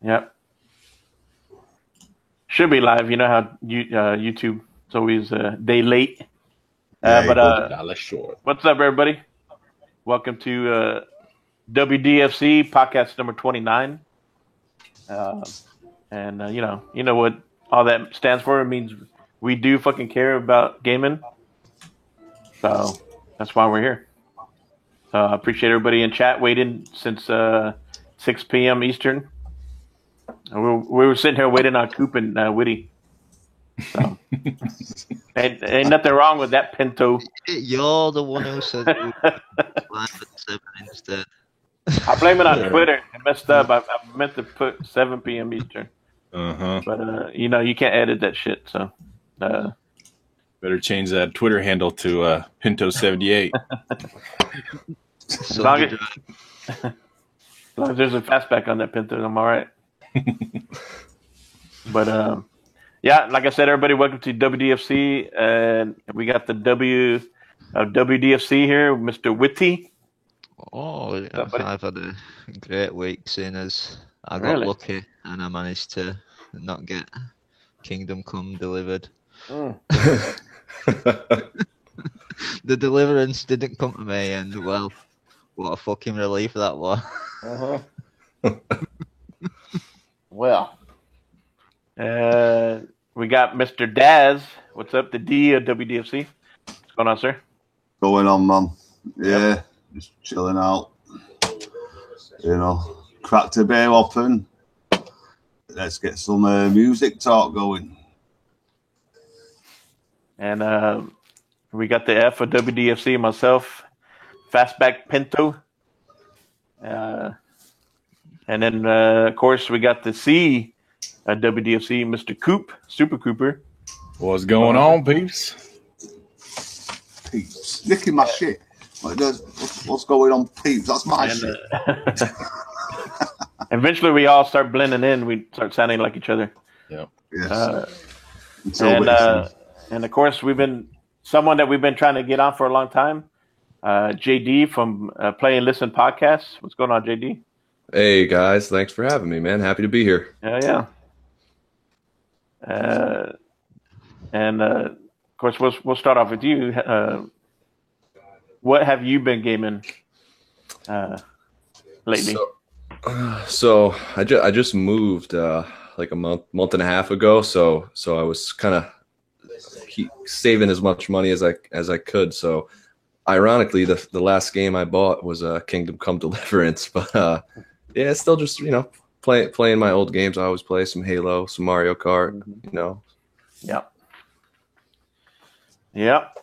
Yep. Should be live. You know how YouTube is always a day late. Short. What's up, everybody? Welcome to WDFC podcast number 29. And you know what all that stands for. It means we do fucking care about gaming. So that's why we're here. So I appreciate everybody in chat waiting since 6 p.m. Eastern. We were sitting here waiting on Coop and Witty. So ain't nothing wrong with that, Pinto. You're the one who said we live at 7 instead. I blame it on Twitter. I messed up. I meant to put 7 p.m. Eastern. But you can't edit that shit. So better change that Twitter handle to Pinto78. As long as there's a fastback on that Pinto, I'm all right. But yeah, like I said, everybody, welcome to WDFC, and we got the W of WDFC here, Mr. Witty. Oh, yeah, I've had a great week, seeing as I got lucky and I managed to not get Kingdom Come delivered. The deliverance didn't come to me, and well, what a fucking relief that was. Well, we got Mr. Daz. What's up, the D of WDFC? What's going on, sir? Going on, man. Yeah, just chilling out. Cracked a beer open. Let's get some music talk going. And we got the F of WDFC, myself, Fastback Pinto. And then, of course, we got the C at WDFC, Mr. Coop, Super Cooper. What's going on, peeps? Peeps. Nicking my shit. What's going on, peeps? That's my shit. Eventually, we all start blending in. We start sounding like each other. Yep. Yes. And of course, someone that we've been trying to get on for a long time, JD from Play and Listen podcast. What's going on, JD? Hey guys, thanks for having me, man. Happy to be here. Yeah. And of course, we'll start off with you. What have you been gaming lately? So I just moved like a month and a half ago. So I was kind of saving as much money as I could. So ironically, the last game I bought was Kingdom Come Deliverance, but yeah, still just playing my old games. I always play some Halo, some Mario Kart. Yep.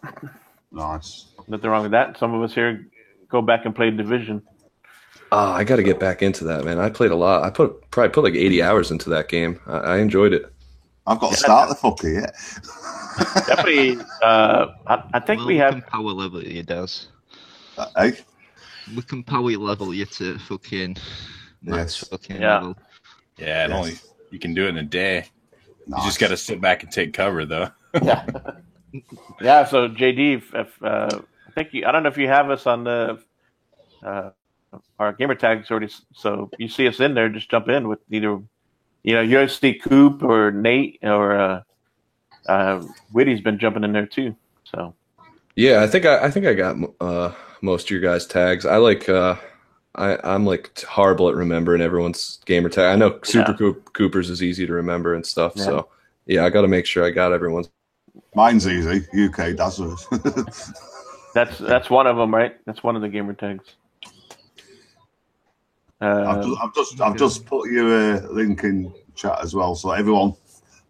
Nice. Nothing wrong with that. Some of us here go back and play Division. I got to get back into that, man. I played a lot. I probably put like 80 hours into that game. I enjoyed it. I've got to start the fucker yet. Definitely. I think we have power level you, Daz. Hey? We can power level you to fucking max fucking level. Yeah, only you can do it in a day. Nice. You just got to sit back and take cover, though. Yeah. Yeah. So JD, I don't know if you have us on the our gamer tags already. So you see us in there, just jump in with either USD Coop or Nate or Witty's been jumping in there too. So yeah, I think I got most of your guys' tags. I like I'm like horrible at remembering everyone's gamer tag. I know Super Cooper's is easy to remember and stuff. Yeah. So yeah, I got to make sure I got everyone's. Mine's easy. UK Dazzlers. That's one of them, right? That's one of the gamer tags. I've just put you a link in chat as well, so everyone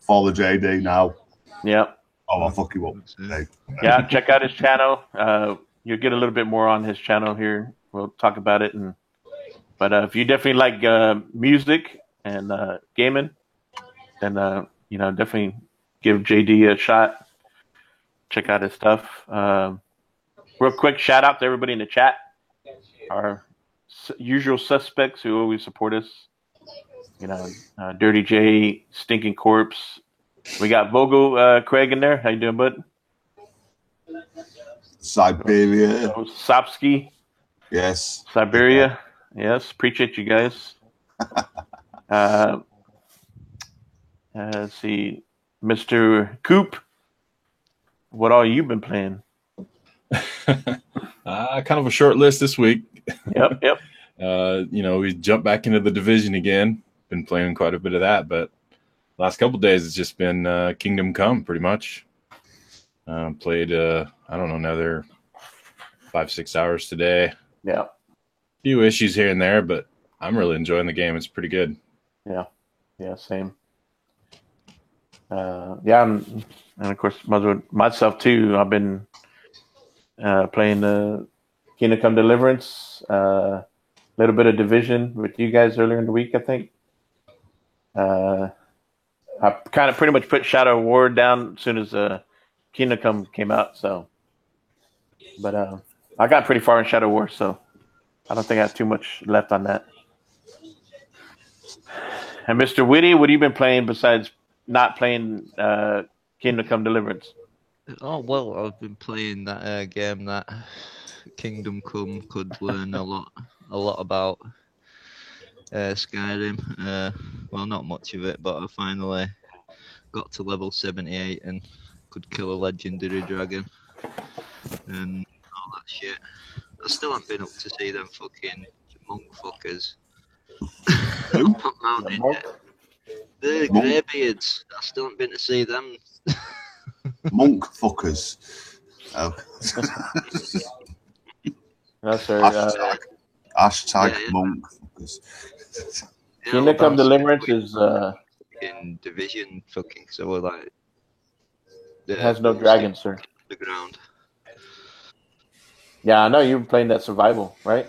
follow JD now. Yeah. Oh, I'll fuck you up. Yeah, check out his channel. You'll get a little bit more on his channel here. We'll talk about it. But if you definitely like music and gaming, then definitely give JD a shot. Check out his stuff. Real quick shout out to everybody in the chat. Our usual suspects who always support us. Dirty J, Stinking Corpse. We got Vogel Craig in there. How you doing, bud? Siberia. Sapsky. Yes. Siberia. Yes. Appreciate you guys. Let's see, Mr. Coop. What all you been playing? Kind of a short list this week. Yep. We jumped back into the division again. Been playing quite a bit of that, but last couple of days it's just been Kingdom Come pretty much. Played another 5-6 hours today. Yeah. A few issues here and there, but I'm really enjoying the game. It's pretty good. Yeah, same. And of course myself too. I've been playing the Kingdom Come Deliverance, a little bit of Division with you guys earlier in the week, I think. I kind of pretty much put Shadow War down as soon as Kingdom Come came out. So, but I got pretty far in Shadow War, so I don't think I have too much left on that. And Mr. Witty, what have you been playing besides not playing Kingdom Come Deliverance? Oh, well, I've been playing that game that Kingdom Come could learn a lot about Skyrim. Well, not much of it, but I finally got to level 78 and could kill a legendary dragon and all that shit. I still haven't been up to see them fucking monk fuckers. The greybeards. I still haven't been to see them. Monk fuckers. Oh. No, sir. Hashtag monk fuckers. Kingdom Come Deliverance is in Division fucking, so we're like it has no dragons, sir. The ground. Yeah, I know you were playing that survival, right?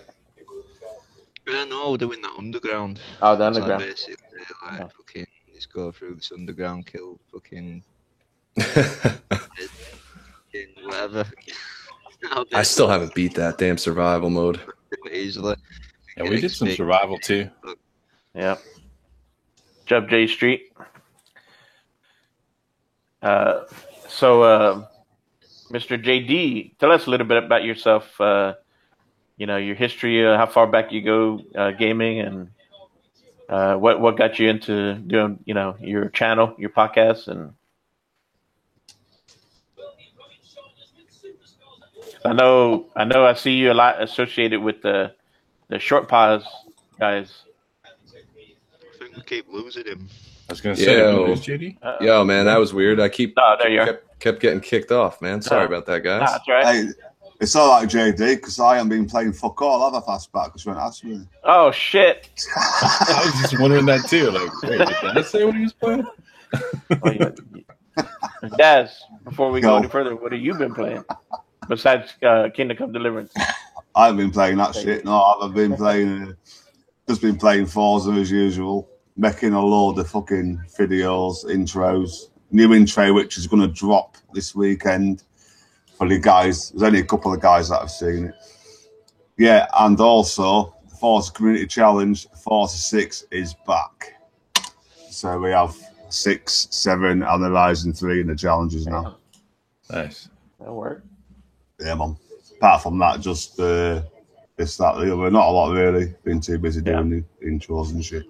Yeah, no, we're doing that underground. Oh, the underground. So basically, fucking just go through this underground, kill fucking whatever. I still haven't beat that damn survival mode. Easily. Yeah, we did some survival too. Yeah. Jump J Street. So, Mr. JD, tell us a little bit about yourself. Your history, how far back you go gaming, and what got you into doing, your channel, your podcast, and I know I see you a lot associated with the short pause guys. I think we keep losing him. I was going to say, JD? Yo, man, that was weird. I kept getting kicked off, man. Sorry about that, guys. That's right. Hey, it's all right, JD, because I haven't been playing fuck all. I've a fastback because you went ask me. Oh, shit. I was just wondering that too. Like, wait, did Daz say what he was playing? Daz, before we go any further, what have you been playing besides Kingdom Come Deliverance? I haven't been playing that shit. No, I've been playing, just been playing Forza as usual, making a load of fucking videos, intros. New intro, which is going to drop this weekend for the guys. There's only a couple of guys that have seen it. Yeah, and also the Forza Community Challenge, Forza 6 is back. So we have 6, 7, and the Horizon 3 in the challenges now. Nice. That'll work. Yeah, man. Apart from that, just this, that, the other. Not a lot, really. Been too busy doing the intros and shit.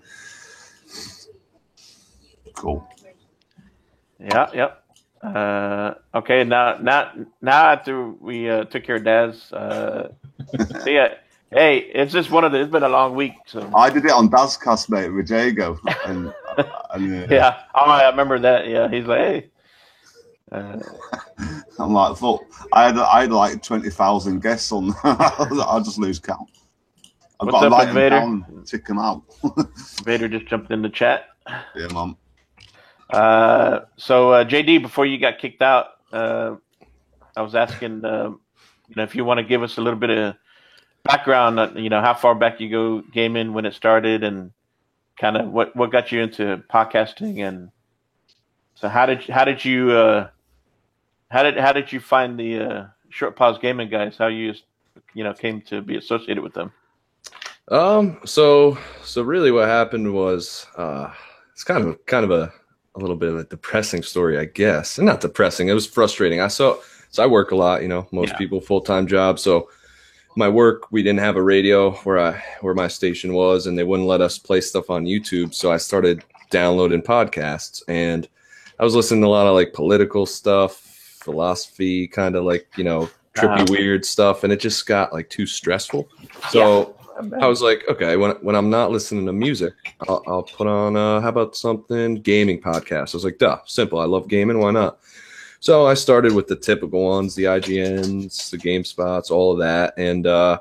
Cool. Yeah. Okay, now after we took care of Daz, hey, it's just it's been a long week. So I did it on Dazcast, mate, with Jago. And yeah, I remember that. Yeah, he's like, hey. I'm like, fuck. I had like 20,000 guests on. I'll just lose count. I've What's got to up, write them Vader? down, tick them out. Vader just jumped in the chat. Yeah, man. So JD, before you got kicked out, I was asking, if you want to give us a little bit of background, how far back you go gaming, when it started, and kind of what got you into podcasting, and so how did you find the Short Pause Gaming guys? How you came to be associated with them? So really what happened was it's kind of a little bit of a depressing story, I guess. And not depressing, it was frustrating. So I work a lot, most people, full-time job. So my work, we didn't have a radio where my station was, and they wouldn't let us play stuff on YouTube. So I started downloading podcasts, and I was listening to a lot of like political stuff, philosophy, kind of like, you know, trippy weird stuff, and it just got like too stressful. So I was like, okay, when I'm not listening to music, I'll put on how about something gaming podcast. I was like, duh, simple. I love gaming. Why not? So I started with the typical ones, the IGNs, the GameSpots, all of that, and I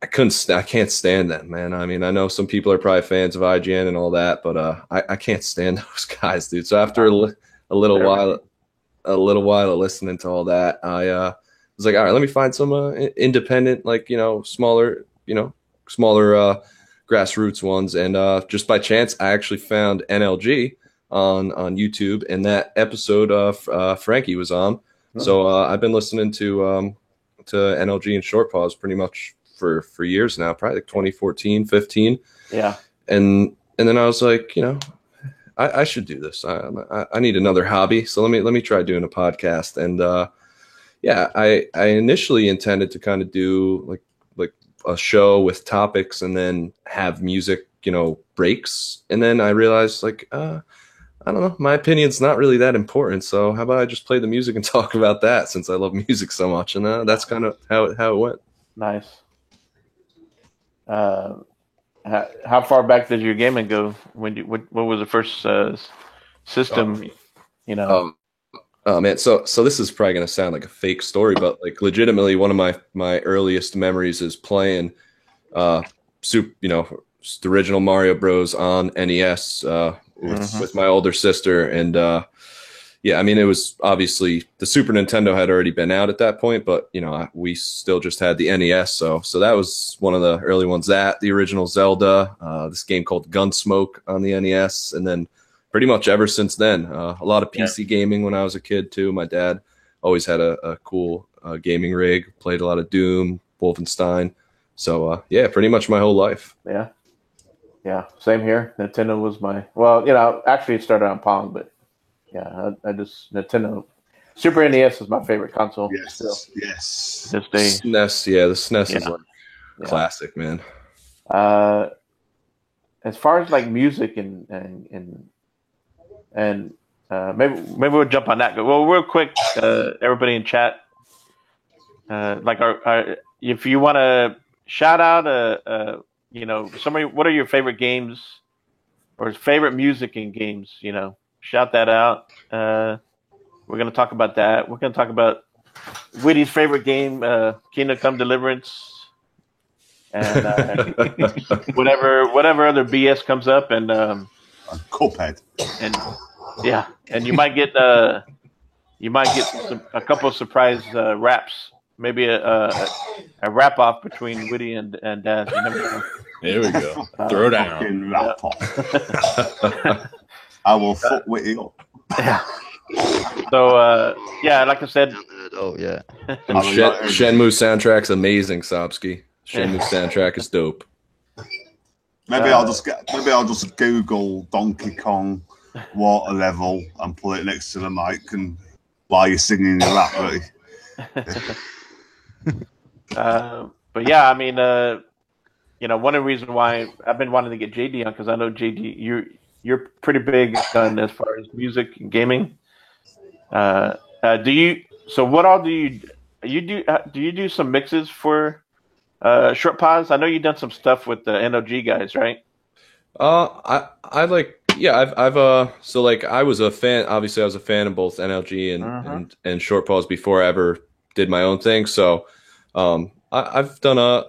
can't stand them, man. I mean, I know some people are probably fans of IGN and all that, but I can't stand those guys, dude. So after a little while of listening to all that, I was like, all right, let me find some independent, like, you know, smaller grassroots ones, and just by chance, I actually found NLG on YouTube, and that episode Frankie was on. So I've been listening to NLG and Short Pause pretty much for years now, probably like 2014, 15. Yeah. And then I was like, you know, I should do this. I need another hobby. So let me try doing a podcast. And I initially intended to kind of do like a show with topics and then have music, you know, breaks. And then I realized, like, I don't know, my opinion's not really that important. So how about I just play the music and talk about that, since I love music so much. And that's kind of how it went. Nice. How far back did your gaming go? What was the first system? You know. Oh man, so this is probably gonna sound like a fake story, but like legitimately, one of my earliest memories is playing, the original Mario Bros on NES with my older sister, and I mean, it was obviously the Super Nintendo had already been out at that point, but you know, we still just had the NES, so that was one of the early ones. That the original Zelda, this game called Gunsmoke on the NES, and then pretty much ever since then, a lot of PC gaming when I was a kid too. My dad always had a cool gaming rig, played a lot of Doom, Wolfenstein. So pretty much my whole life. Yeah, same here. Nintendo was actually it started on Pong, but I just Nintendo. Super NES is my favorite console. Yes, still. yes. This day. SNES, the SNES is like classic, man. As far as like music and maybe we'll jump on that. Well, real quick, everybody in chat, like our if you want to shout out somebody, what are your favorite games or favorite music in games? You know, shout that out. We're gonna talk about that. We're gonna talk about Witty's favorite game, Kingdom Come Deliverance, and whatever other BS comes up, and Cuphead. And you might get a couple of surprise raps. Maybe a rap off between Witty and Daz. You never know. There we go. Throw down. Rap off. I will fuck Witty up. Yeah. So like I said, And Shenmue soundtrack's amazing, Sobski. Shenmue soundtrack is dope. Maybe I'll just Google Donkey Kong water level and put it next to the mic and while you're singing your rap, right? But yeah, I mean, one of the reasons why I've been wanting to get JD on, because I know JD, you're pretty big as far as music and gaming. So what all do you do? Do you do some mixes for Short Pause? I know you've done some stuff with the NOG guys, right? I like. Yeah, I was a fan. Obviously, I was a fan of both NLG and Short Pause before I ever did my own thing. So, I've done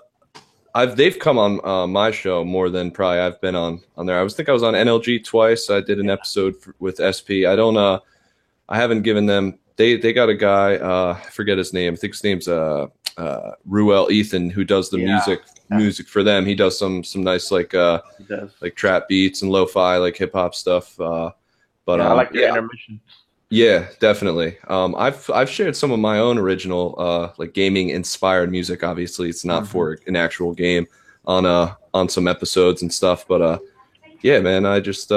they've come on my show more than probably I've been on there. I was on NLG twice. I did an episode with SP. I haven't given them. They got a guy. I forget his name. I think his name's Ruel Ethan, who does the music for them. He does some nice like trap beats and lo-fi like hip hop stuff. But I like the intermission. Yeah, definitely. I've shared some of my own original like gaming inspired music. Obviously, it's not for an actual game on some episodes and stuff. But yeah, man, I just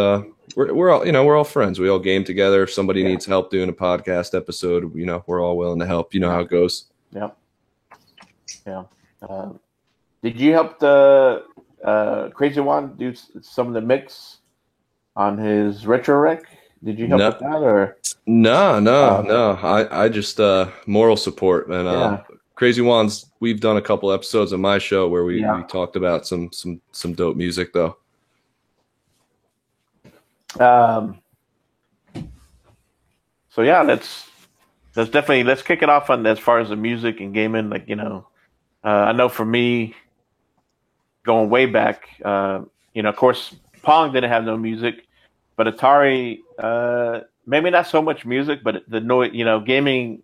we're all friends. We all game together. If somebody needs help doing a podcast episode, we're all willing to help. You know how it goes. Yep. Yeah. Did you help the Crazy One do some of the mix on his retro rec? Did you help with No, that or? no, no, Okay. no. I just moral support and Yeah. Crazy Wands. We've done a couple episodes of my show where we Yeah. talked about some dope music though. Um, so yeah, let's definitely let's kick it off on as far as the music and gaming. Like I know for me, going way back, of course, Pong didn't have no music, but Atari, maybe not so much music, but the noise, gaming,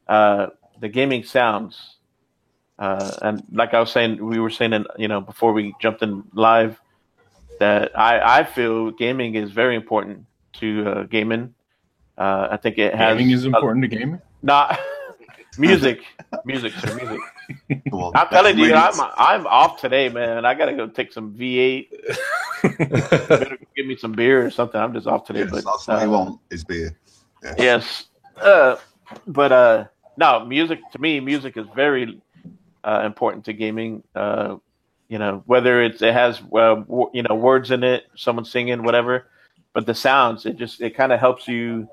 the gaming sounds, and like I was saying, we were saying, before we jumped in live, that I feel gaming is very important to gaming. I think it has Gaming is important to gaming. not music, sir, music. Come on, I'm telling you, let's I'm off today, man. I gotta go take some V8. Better give me some beer or something. I'm just off today. yes, But that's what you want is beer. Yes. yes, but no, music to me, music is very important to gaming. Whether it has words in it, someone singing, whatever. But the sounds, it kind of helps you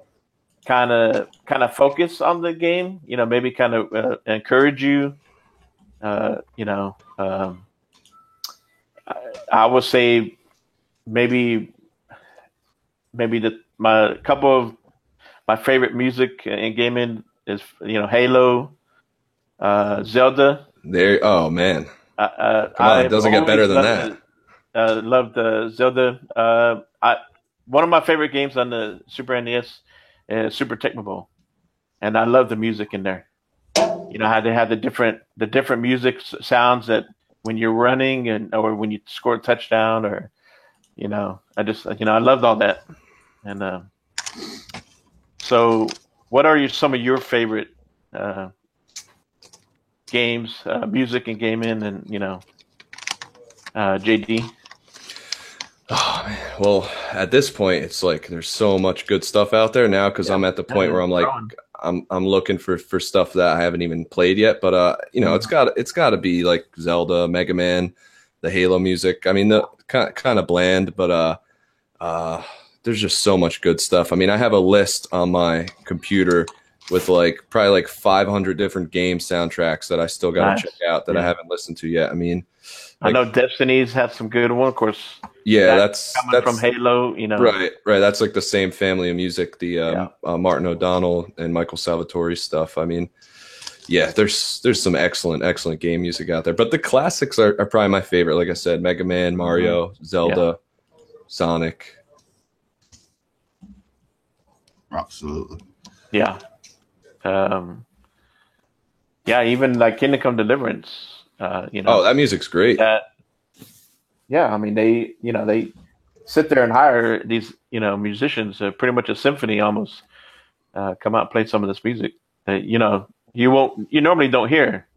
kind of focus on the game. Maybe kind of encourage you. Uh, you know, um, I would say maybe my couple of my favorite music in gaming is Halo, Zelda. There. Oh man, come on, it I've doesn't get always better than that. loved Zelda. One of my favorite games on the Super NES is Super Tecmo Bowl, and I love the music in there. How they have the different music sounds that when you're running or when you score a touchdown or I loved all that. And so, what are some of your favorite games, music and gaming, and JD? Oh man. Well, at this point, it's like there's so much good stuff out there now because I'm at the point where I'm like, I'm looking for stuff that I haven't even played yet. But it's got to be like Zelda, Mega Man, the Halo music. I mean, the kind of bland, but there's just so much good stuff. I mean, I have a list on my computer with probably like 500 different game soundtracks that I still got to check out that I haven't listened to yet. I mean, I know Destiny's has some good one, of course. Yeah, that's from Halo, Right. That's like the same family of music, the Martin O'Donnell and Michael Salvatore stuff. I mean, yeah, there's some excellent game music out there. But the classics are probably my favorite. Like I said, Mega Man, Mario, Zelda, Sonic. Absolutely. Yeah. Even like Kingdom Come Deliverance. Oh, that music's great. I mean they sit there and hire these musicians, pretty much a symphony almost, come out and play some of this music that you normally don't hear.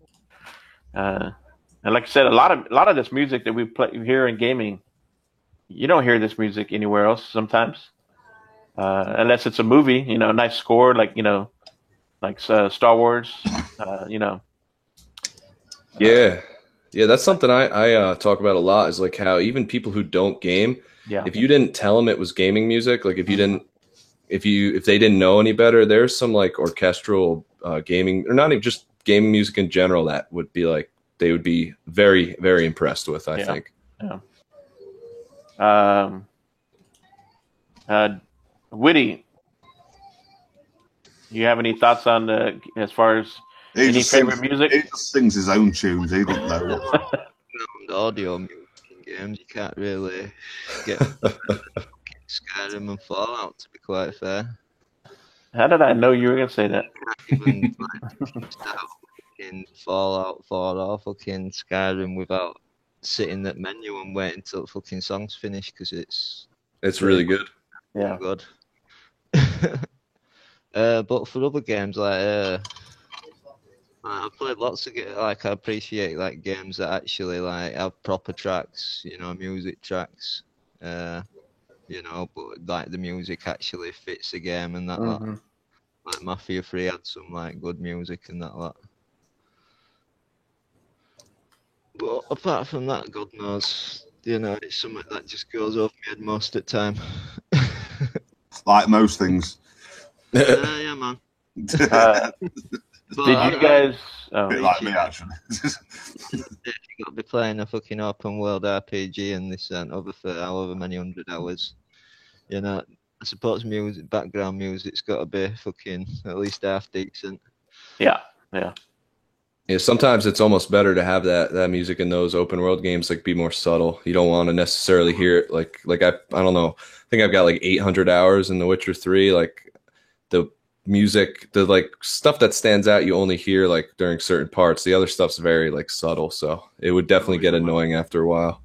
And like I said, a lot of this music that we play here in gaming, you don't hear this music anywhere else sometimes, unless it's a movie. A nice score like Star Wars. Yeah, that's something I talk about a lot is like how even people who don't game, if you didn't tell them it was gaming music, like if they didn't know any better, there's some like orchestral gaming, or not even just gaming music in general, that would be like they would be very, very impressed with, I think. Yeah. Witty, you have any thoughts on as far as any favorite music? He just sings his own tunes. He doesn't know what. The audio music in games, you can't really get Skyrim and Fallout, to be quite fair. How did I know you were going to say that? Even start in Fallout 4 or fucking Skyrim without sitting that menu and waiting till the fucking song's finished, because it's really good. Yeah. Good. But for other games, like I've played lots of I appreciate like games that actually like have proper tracks, music tracks, but like the music actually fits the game and that lot. Like Mafia 3 had some like good music and that lot. But apart from that, God knows, it's something that just goes over my head most of the time. Like most things. Yeah, man. Did you guys? A bit like me, actually. You got to be playing a fucking open world RPG and this and other for however many 100 hours. I suppose background music's got to be fucking at least half decent. Yeah. Yeah, sometimes it's almost better to have that music in those open world games like be more subtle. You don't want to necessarily hear it like I don't know. I think I've got like 800 hours in The Witcher 3. Like the music, the like stuff that stands out, you only hear like during certain parts. The other stuff's very like subtle, so it would definitely get annoying after a while.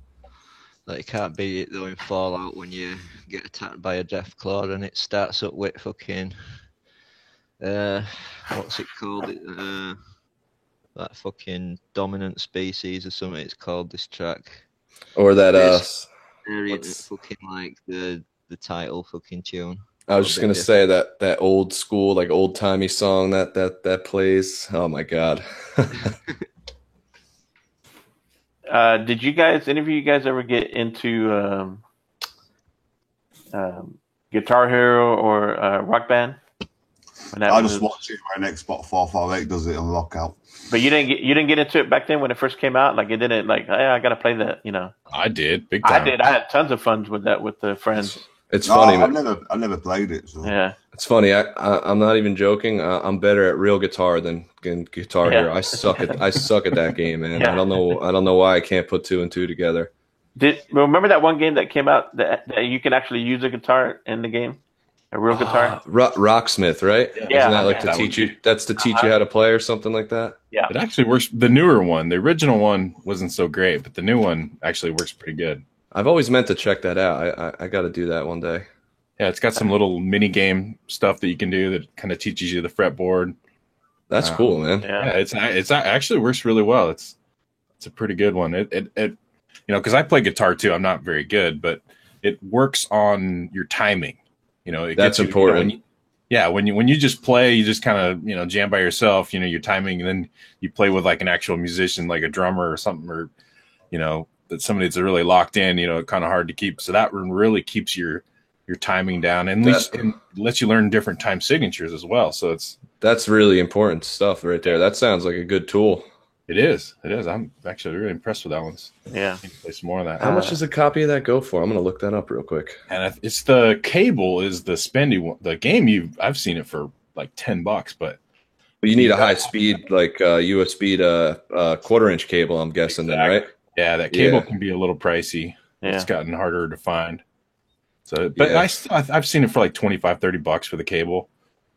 Like you can't beat it though in Fallout when you get attacked by a Deathclaw and it starts up with fucking what's it called? That fucking dominant species or something it's called, this track. Or that fucking like the title fucking tune. I was just gonna say that old school, like old timey song that plays. Oh my god. Did you guys? Any of you guys ever get into Guitar Hero or Rock Band? I just watch it when Xbox 448 does it on Lockout. But you didn't get into it back then when it first came out. Like it didn't like hey, I gotta play that. I did big time. I did. I had tons of fun with that with the friends. It's funny. I've never played it. So. Yeah, it's funny. I'm not even joking. I'm better at real guitar than Guitar Hero. I suck at that game, man. Yeah. I don't know why I can't put two and two together. Remember that one game that came out that you can actually use a guitar in the game, a real guitar? Rocksmith, right? Yeah. Isn't that like to teach you? That's to teach you how to play or something like that. Yeah, it actually works. The newer one, the original one wasn't so great, but the new one actually works pretty good. I've always meant to check that out. I got to do that one day. Yeah, it's got some little mini game stuff that you can do that kind of teaches you the fretboard. That's cool, man. Yeah, it's actually works really well. It's a pretty good one. It because I play guitar too. I'm not very good, but it works on your timing. That's important. When you just play, you just kind of jam by yourself. Your timing, and then you play with like an actual musician, like a drummer or something, or that somebody that's really locked in. Kind of hard to keep. So that really keeps your timing down and lets you learn different time signatures as well. So that's really important stuff right there. That sounds like a good tool. It is. I'm actually really impressed with that one. Yeah. I need to play some more of that. How much does a copy of that go for? I'm going to look that up real quick. And it's the cable is the spendy one. The game I've seen it for like $10, but you need a high speed, like USB to 1/4-inch cable, I'm guessing then, right? Yeah. That cable can be a little pricey. Yeah. It's gotten harder to find. So, but I've seen it for like $25-$30 for the cable,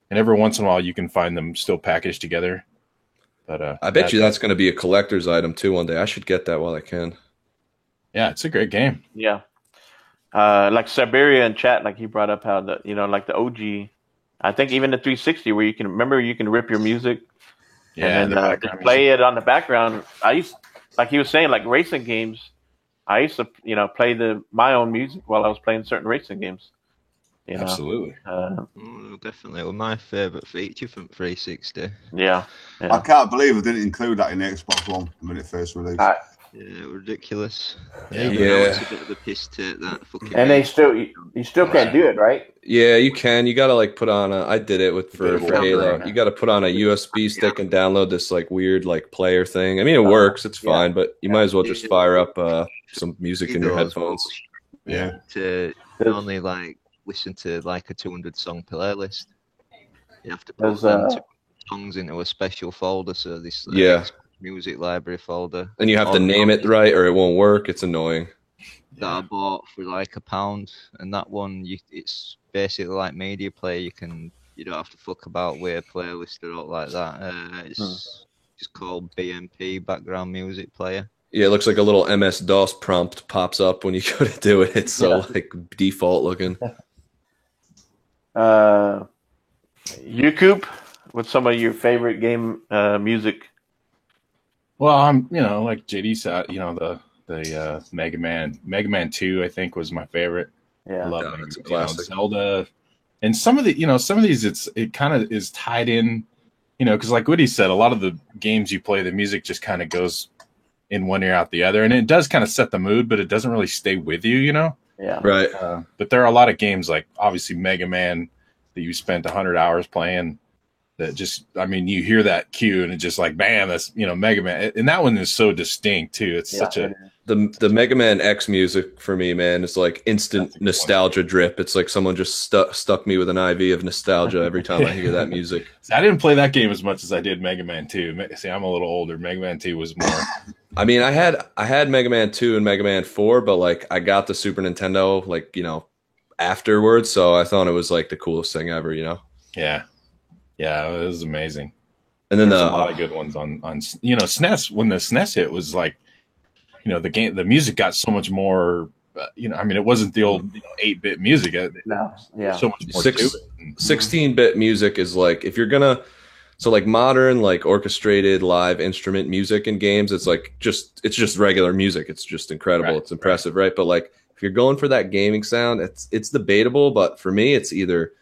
and every once in a while you can find them still packaged together. But I bet you that's going to be a collector's item too one day. I should get that while I can. Yeah, it's a great game. Yeah, like Siberia in chat, like he brought up how like the OG. I think even the 360 where you can rip your music, and then just play it on the background. I used, like he was saying, like racing games. I used to, play my own music while I was playing certain racing games. Absolutely. Definitely. Well, my favourite feature from 360. Yeah. I can't believe I didn't include that in the Xbox One when it first released. Yeah, ridiculous. Yeah. It's a bit of a piss take, that fucking. And you still can't do it, right? Yeah, you can. You got to like put on I did it for Halo. You got to put on a USB stick and download this like weird like player thing. I mean, it works. It's fine, but you might as well just fire up some music in your headphones. Yeah. To only like listen to like a 200 song playlist. You have to put them 200 songs into a special folder. So this music library folder. And you have to name it right or it won't work. It's annoying. That I bought for like £1, and that one it's basically like media player. You don't have to fuck about with a playlist or all like that. It's just called BMP, background music player. Yeah, it looks like a little MS-DOS prompt pops up when you go to do it. It's so like default looking. YouTube, what's some of your favorite game music? Well, I'm like JD said, the Mega Man 2 I think was my favorite. Yeah, I love Zelda, and some of these it kind of is tied in, because like Woody said, a lot of the games you play, the music just kind of goes in one ear out the other, and it does kind of set the mood, but it doesn't really stay with you, you know. Yeah. Right. But there are a lot of games like obviously Mega Man that you spent 100 hours playing that just, I mean, you hear that cue and it's just like, bam, that's, you know, Mega Man. And that one is so distinct too. It's such a, the Mega Man X music for me, man, is like instant nostalgia drip. It's like someone just stuck me with an IV of nostalgia every time I hear that music. I didn't play that game as much as I did Mega Man 2. See, I'm a little older. Mega Man 2 was more. I mean, I had Mega Man 2 and Mega Man 4, but like I got the Super Nintendo like, you know, afterwards, so I thought it was like the coolest thing ever, you know. Yeah. Yeah, it was amazing. And then There's a lot of good ones on you know, SNES. When the SNES hit, was like, you know, the music got so much more. You know, I mean, it wasn't the old 8-bit music. No, yeah. So much more to it. 16-bit music is like, if you're gonna, so like modern, like orchestrated live instrument music in games, it's like it's just regular music. It's just incredible. Right, it's impressive, right? But like if you're going for that gaming sound, it's debatable. But for me, it's either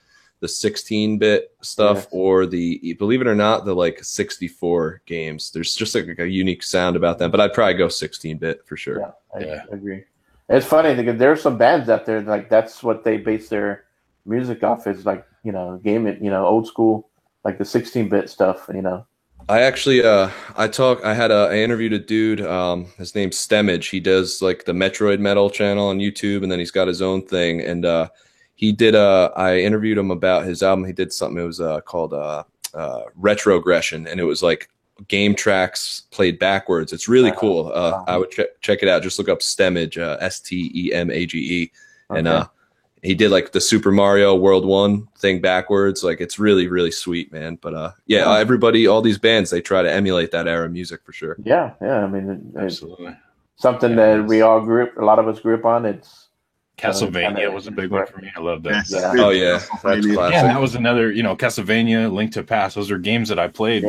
the 16-bit stuff or the, believe it or not, the like 64 games. There's just like a unique sound about them. But I'd probably go 16-bit for sure. Yeah, I agree. It's funny because there are some bands out there like that's what they base their music off, is like, you know, gaming, you know, old school, like the 16-bit stuff, you know. I actually, I interviewed a dude, his name's Stemage. He does like the Metroid Metal channel on YouTube, and then he's got his own thing. And I interviewed him about his album. He did something, it was called Retrogression, and it was like game tracks played backwards. It's really cool. I would check it out. Just look up Stemage, Stemage. And he did like the Super Mario World 1 thing backwards. Like it's really, really sweet, man. But everybody, all these bands, they try to emulate that era of music for sure. Yeah. I mean, Absolutely. Something that we all a lot of us grew up on. It's Castlevania was a big one for me. I love that. Yes. Yeah. Oh yeah, that's classic. Yeah, that was another, you know, Castlevania, Link to the Past. Those are games that I played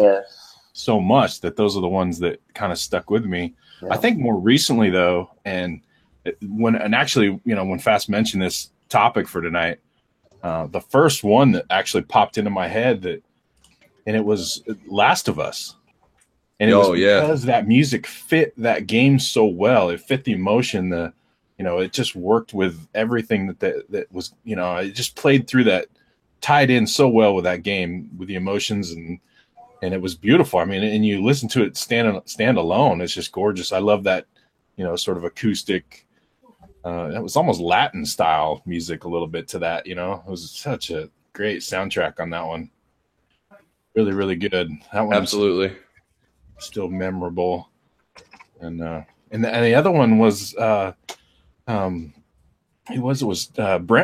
so much that those are the ones that kind of stuck with me. Yeah. I think more recently though, when actually, you know, when Fast mentioned this topic for tonight, the first one that actually popped into my head and it was Last of Us. And it was because that music fit that game so well. It fit the emotion, you know, it just worked with everything that was, you know, it just played through that, tied in so well with that game, with the emotions, and it was beautiful. I mean, and you listen to it stand alone, it's just gorgeous. I love that, you know, sort of acoustic, it was almost Latin style music a little bit to that, you know. It was such a great soundtrack on that one. Really, really good. That one Absolutely. Still memorable. And the other one was Brent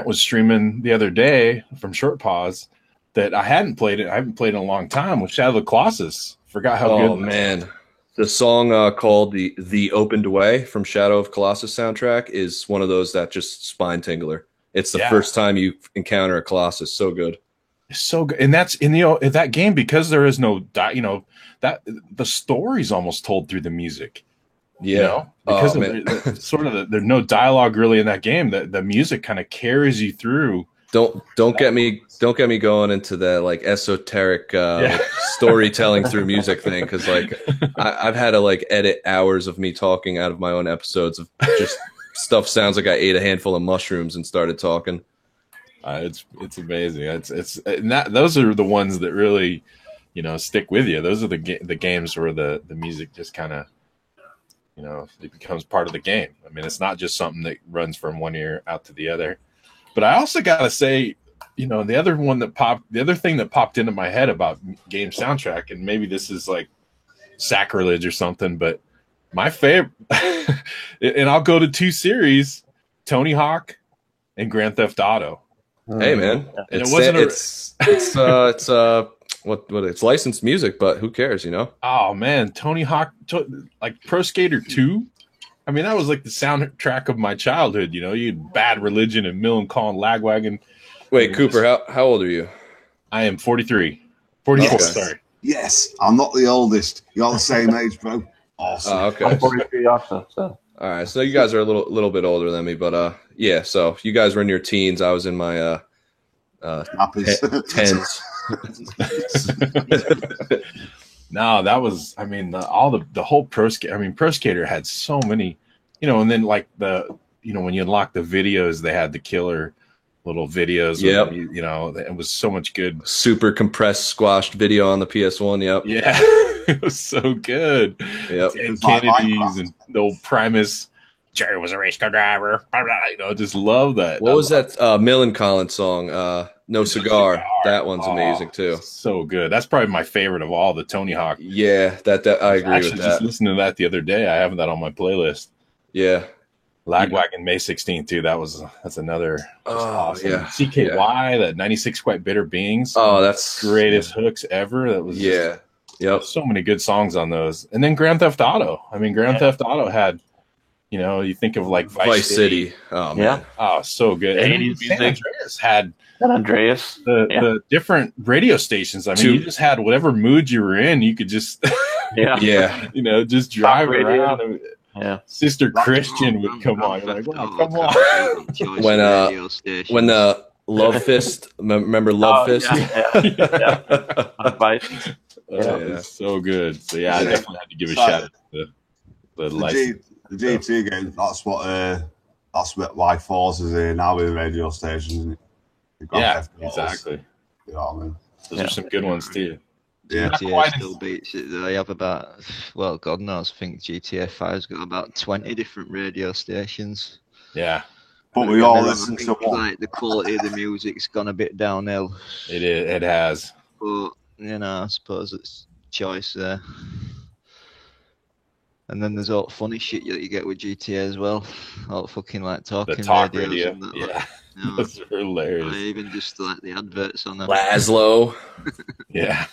was streaming the other day from Short Pause that I haven't played it. I haven't played in a long time, with Shadow of the Colossus. Forgot how good. Oh man. The song called the Opened Way from Shadow of Colossus soundtrack is one of those that just spine tingler. It's the first time you encounter a Colossus. So good. It's so good. And that's in that game, because there is no, you know, that the story's almost told through the music. Yeah. You know? Because there's no dialogue really in that game. The music kind of carries you through. Don't get me going into that like esoteric storytelling through music thing, because like I've had to like edit hours of me talking out of my own episodes of just stuff sounds like I ate a handful of mushrooms and started talking. It's amazing. Those are the ones that really, you know, stick with you. Those are the games where the music just kind of, you know, it becomes part of the game. I mean, it's not just something that runs from one ear out to the other. But I also got to say, you know, the other thing that popped into my head about game soundtrack, and maybe this is like sacrilege or something, but my favorite, and I'll go to two series, Tony Hawk and Grand Theft Auto. Hey man, And it's licensed music, but who cares, you know? Oh man, Tony Hawk, like Pro Skater 2. I mean, that was like the soundtrack of my childhood. You know, you had Bad Religion and Millencolin Lagwagon. Wait, Cooper, how old are you? I am 43. 44, Yes. sorry. Yes, I'm not the oldest. You're the same age, bro. Awesome. Okay. I'm 43 also. So All right, so you guys are a little bit older than me, but yeah. So you guys were in your teens. I was in my Nappies. tens. No, that was. I mean, the whole Pro Skater. I mean, Pro Skater had so many, and then like when you unlock the videos, they had the killer little videos. Yep. It was so much good. Super compressed, squashed video on the PS1. Yep. Yeah, it was so good. Yep. And Kennedy's and the old Primus. Jerry was a race car driver. Just love that. What was that Millencolin song? No Cigar. That one's amazing too. So good. That's probably my favorite of all the Tony Hawk. Yeah, that I agree with that. Just listening to that the other day. I have that on my playlist. Yeah. Lagwagon May 16th too. That's another. Awesome. Yeah. CKY, that 96 Quite Bitter Beings. Oh, that's greatest hooks ever. That was Yep. So many good songs on those. And then Grand Theft Auto. I mean, Grand Theft Auto had. You think of like Vice City. Oh man. Yeah. Oh, so good. And 80s San music. Andreas had San Andreas. the different radio stations. I mean, you just had whatever mood you were in. You could just Yeah. just drive radio. around. Yeah. Sister Christian would come on. You're like, wow, come on. When the Love Fist, remember Love Fist? Yeah. On Vice. It's so good. So I definitely had to give a shout out to the license. The GT game, that's what why Forza's here now with radio stations, isn't it? Exactly. You know what I mean? Those are some good ones too. Yeah. GTA still beats it. They have about, well, God knows, I think GTA 5's got about 20 different radio stations. Yeah. But we all listen to one. Like, the quality of the music's gone a bit downhill. It is. It has. But, I suppose it's choice there. And then there's all funny shit that you get with GTA as well. All the fucking like talking the talk radios radio. and that, Yeah. like, That's hilarious. even just like the adverts on them. Laszlo. Yeah.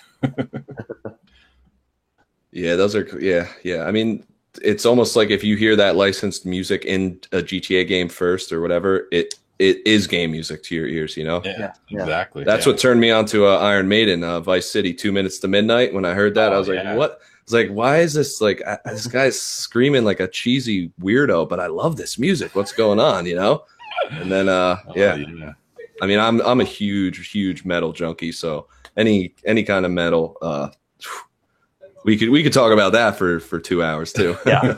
Yeah, those are yeah. I mean, it's almost like if you hear that licensed music in a GTA game first or whatever, it is game music to your ears, Yeah. Exactly. That's what turned me on to Iron Maiden, Vice City, 2 Minutes to Midnight. When I heard that, I was like, what? I was like, why is this like this guy's screaming like a cheesy weirdo, but I love this music. What's going on, And then I mean, I'm a huge metal junkie, so any kind of metal, we could talk about that for 2 hours too. Yeah.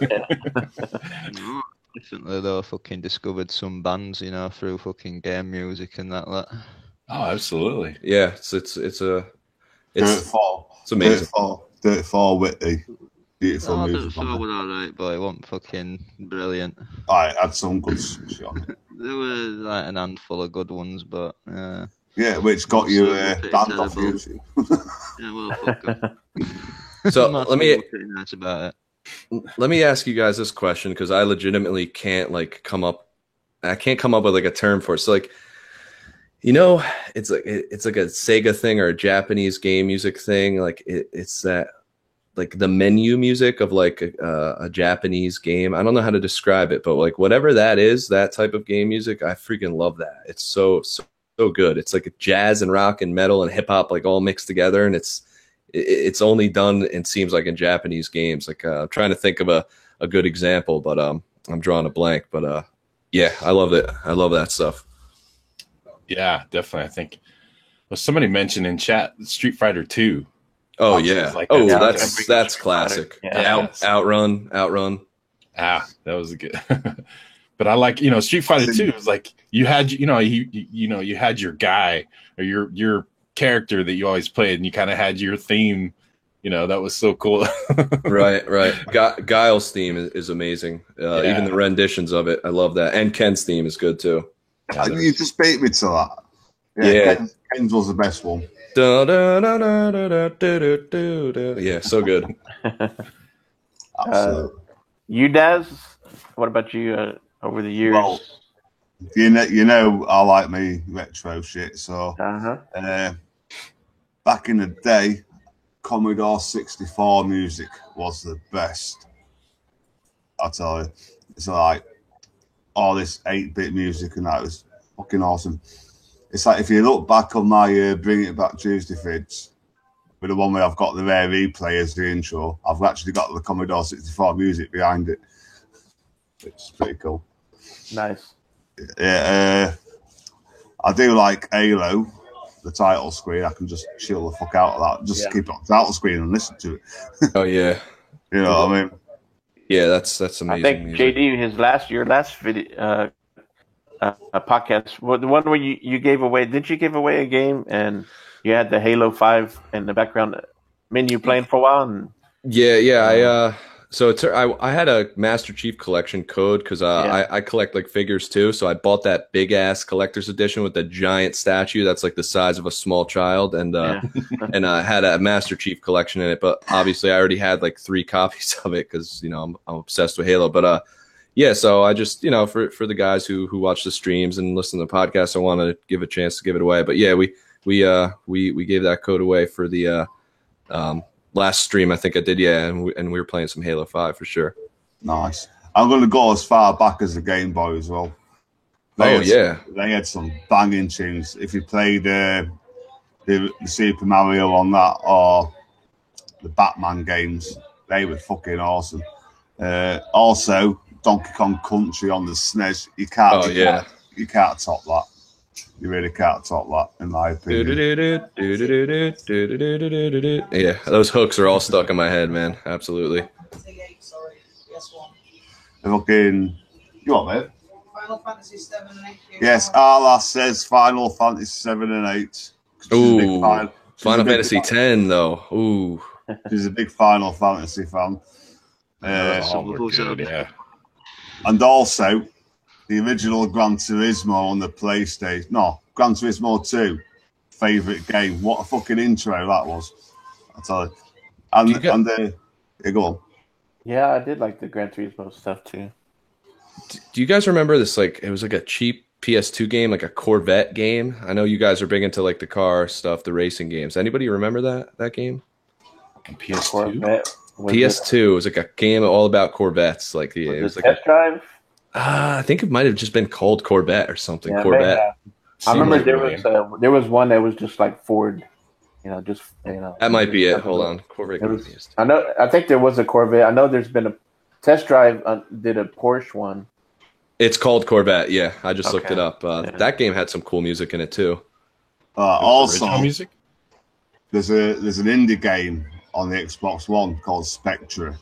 Definitely though, fucking discovered some bands, through fucking game music and that. Oh, absolutely. Yeah, it's amazing. Dirtfall Whitty. Beautiful music. Dirtfall was alright, but it wasn't fucking brilliant. I had some good shit on it. There was like an handful of good ones, but yeah, which got you banned off YouTube. Yeah, well, fuck them. So let me pretty nice about it. Let me ask you guys this question, because I legitimately can't come up with like a term for it. So like, it's like a Sega thing or a Japanese game music thing. Like it's that like the menu music of like a Japanese game. I don't know how to describe it, but like whatever that is, that type of game music, I freaking love that. It's so good. It's like jazz and rock and metal and hip hop like all mixed together, and it's only done, it seems like, in Japanese games. Like I'm trying to think of a good example, but I'm drawing a blank. But yeah, I love it. I love that stuff. Yeah, definitely. I think somebody mentioned in chat Street Fighter 2. Oh yeah. Like that's classic. Yeah. Outrun. That was good. But I like, Street Fighter 2 is like you had you had your guy or your character that you always played, and you kind of had your theme. That was so cool. Right. Guile's theme is amazing. Even the renditions of it, I love that. And Ken's theme is good too. You just beat me to that. Yeah. Ken's was the best one. Yeah, so good. Absolutely. You, Daz? What about you over the years? Well, you know, I like me retro shit. So back in the day, Commodore 64 music was the best. I tell you, it's like all this 8-bit music and that was fucking awesome. It's like if you look back on my Bring It Back Tuesday vids, with the one where I've got the rare replay as the intro, I've actually got the Commodore 64 music behind it. It's pretty cool. Nice. Yeah, I do like Halo, the title screen, I can just chill the fuck out of that. Just Yeah. keep it on the title screen and listen to it. Oh yeah, You know what I mean? yeah. That's amazing. I think music. JD, your last video podcast, the one where you gave away. Did you give away a game and you had the Halo 5 in the background menu playing for a while? And Yeah. I had a Master Chief collection code because I collect like figures too. So I bought that big ass collector's edition with the giant statue that's like the size of a small child, and and I had a Master Chief collection in it. But obviously, I already had like 3 copies of it because I'm obsessed with Halo. But yeah, so I just for the guys who watch the streams and listen to the podcast, I want to give a chance to give it away. But yeah, we gave that code away for the last stream. I think I did, yeah, and we were playing some Halo 5 for sure. Nice. I'm going to go as far back as the Game Boy as well. They had some banging tunes. If you played the Super Mario on that or the Batman games, they were fucking awesome. Also, Donkey Kong Country on the SNES, you can't top that. You really can't top that, in my opinion. Yeah, those hooks are all stuck in my head, man. Absolutely. Fucking, you want mate? Final Fantasy 7 and 8. Yes, Arla says Final Fantasy 7 and 8. Ooh, Final Fantasy 10 though. Ooh, she's a big Final Fantasy fan. Yeah. And also, the original Gran Turismo on the PlayStation. No, Gran Turismo 2. Favourite game. What a fucking intro that was. I tell you. And go on. yeah, I did like the Gran Turismo stuff too. do you guys remember this? Like, it was like a cheap PS2 game, like a Corvette game. I know you guys are big into like the car stuff, the racing games. Anybody remember that game? PS2. Corvette. PS2 was like a game all about Corvettes. Like it was like Test Drive. I think it might have just been called Corvette or something. Yeah, Corvette. I remember there was one that was just like Ford, That might be it. Hold on, Corvette. I think there was a Corvette. I know there's been a Test Drive did a Porsche one. It's called Corvette. Yeah, I just looked Okay. it up. That game had some cool music in it too. Also, Original music. there's an indie game on the Xbox One called Spectra.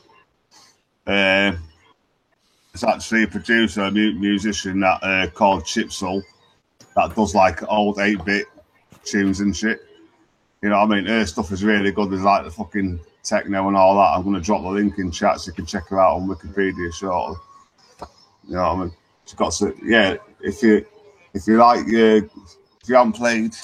It's actually a producer, a musician that called Chipsol that does like old 8-bit tunes and shit. You know what I mean? Her stuff is really good. There's like the fucking techno and all that. I'm going to drop the link in chat so you can check her out on Wikipedia shortly. You know what I mean? She's got to, yeah. If you haven't played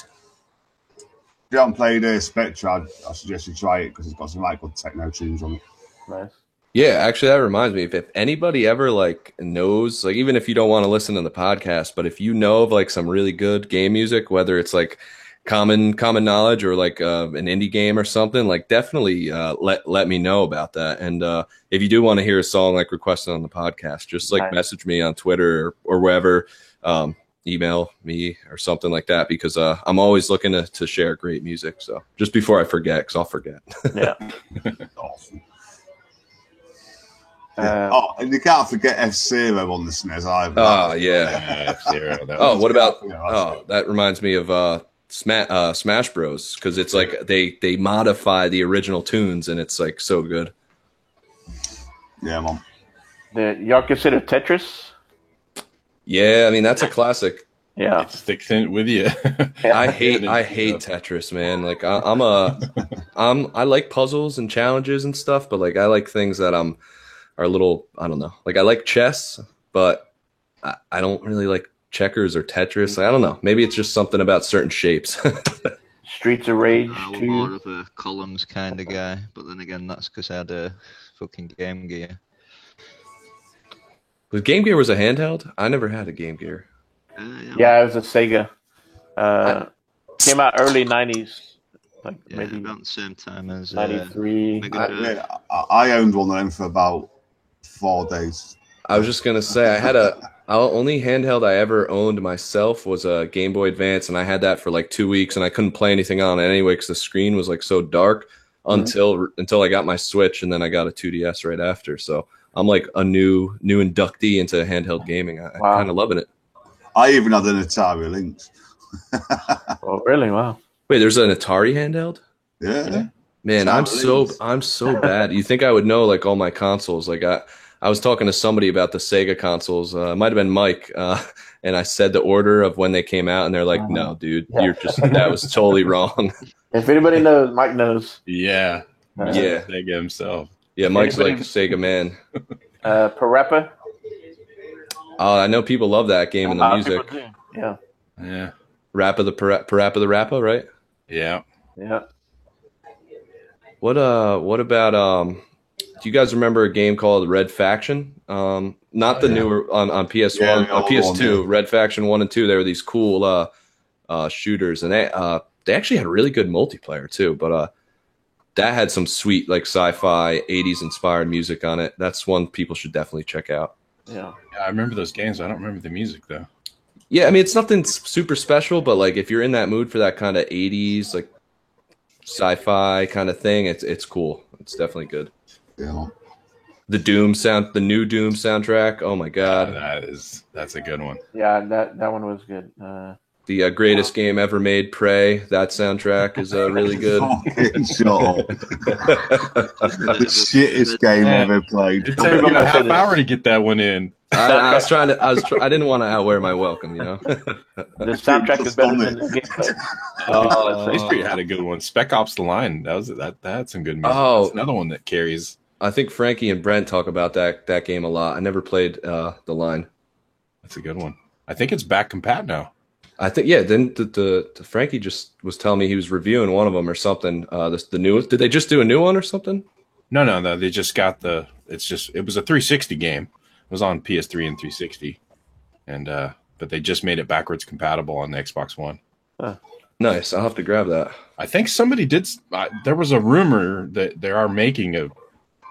Spectra, I suggest you try it because it's got some like good techno tunes on it. Nice. Yeah, actually, that reminds me. If anybody ever like knows, like even if you don't want to listen to the podcast, but if you know of like some really good game music, whether it's like common knowledge or like an indie game or something, like definitely let me know about that. And if you do want to hear a song like requested on the podcast, just like message me on Twitter or wherever, email me or something like that, because I'm always looking to share great music. So just before I forget, because I'll forget. Yeah. Awesome. And you can't forget F-Zero on the SNES either. Oh yeah. What about? That reminds me of Smash Bros. Because it's like they modify the original tunes and it's like so good. Yeah, man. Y'all consider Tetris? Yeah, I mean that's a classic. Yeah, It sticks in with you. I hate Tetris, man. Like I like puzzles and challenges and stuff, but like I like things that are a little, I don't know. Like I like chess, but I don't really like checkers or Tetris. I don't know. Maybe it's just something about certain shapes. Streets of Rage I'm more of a columns kind of guy, but then again, that's because I had a fucking Game Gear. The Game Gear was a handheld? I never had a Game Gear. Yeah, it was a Sega. Came out early 90s. Like maybe about the same time as 93. I owned one of them for about 4 days. I was just gonna say only handheld I ever owned myself was a Game Boy Advance, and I had that for like 2 weeks, and I couldn't play anything on it anyway because the screen was like so dark until I got my Switch, and then I got a 2DS right after. So I'm like a new inductee into handheld gaming. I'm kind of loving it. I even had an Atari Lynx. Oh, really? Wow. Wait, there's an Atari handheld? Yeah. Man, I'm Sound so bad. You think I would know like all my consoles? Like I was talking to somebody about the Sega consoles. It might have been Mike, and I said the order of when they came out, and they're like, "No, dude, you're just that was totally wrong." If anybody knows, Mike knows. Yeah. Yeah. Sega himself. Yeah, Mike's Anybody- like a Sega man. Parappa. I know people love that game and the music. People do. Yeah. Yeah. Parappa the Rappa, right? Yeah. Yeah. What about do you guys remember a game called Red Faction? Not the newer on PS1, Yeah, on the PS2, old one, Red Faction 1 and 2. They were these cool shooters, and they actually had really good multiplayer too, but that had some sweet like sci-fi 80s inspired music on it. That's one people should definitely check out. Yeah. I remember those games. I don't remember the music though. Yeah, I mean it's nothing super special, but like if you're in that mood for that kind of 80s like sci-fi kind of thing, it's cool. It's definitely good. Yeah. The new Doom soundtrack. Oh my god. That's a good one. Yeah. That one was good. The greatest game ever made, Prey. That soundtrack is really good. Fucking shut up. The shittest game I've ever played. It took me a half hour to get that one in. I was trying to. I didn't want to outwear my welcome, you know. The soundtrack is better than the gameplay. Space Street had a good one. Spec Ops: The Line. That had some good music. Oh. That's another one that carries. I think Frankie and Brent talk about that game a lot. I never played The Line. That's a good one. I think it's back compat now. I think Then the Frankie just was telling me he was reviewing one of them or something. The newest. Did they just do a new one or something? No. They just got it was a 360 game. It was on PS3 and 360, and but they just made it backwards compatible on the Xbox One. Nice. I'll have to grab that. I think somebody did. There was a rumor that they are making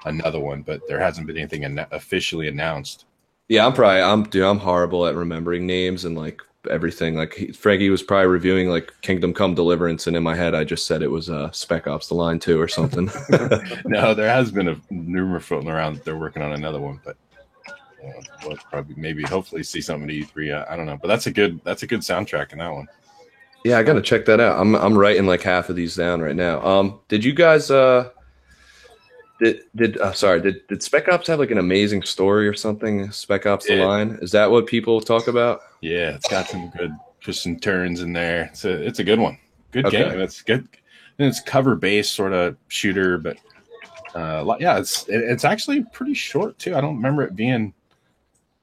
another one, but there hasn't been anything officially announced. Yeah, I'm horrible at remembering names and like everything. Like Frankie was probably reviewing like Kingdom Come Deliverance, and in my head I just said it was Spec Ops: The Line 2 or something. No, there has been a rumor floating around that they're working on another one, but we'll probably hopefully see something at E3. I don't know, but that's a good soundtrack in that one. Yeah, I gotta check that out. I'm writing like half of these down right now. Did you guys did Spec Ops have like an amazing story or something? Spec Ops: The Line, is that what people talk about? Yeah, it's got some good twists and turns in there. It's a good one. Good Okay. game. It's good. And it's cover based sort of shooter, but it's actually pretty short too. I don't remember it being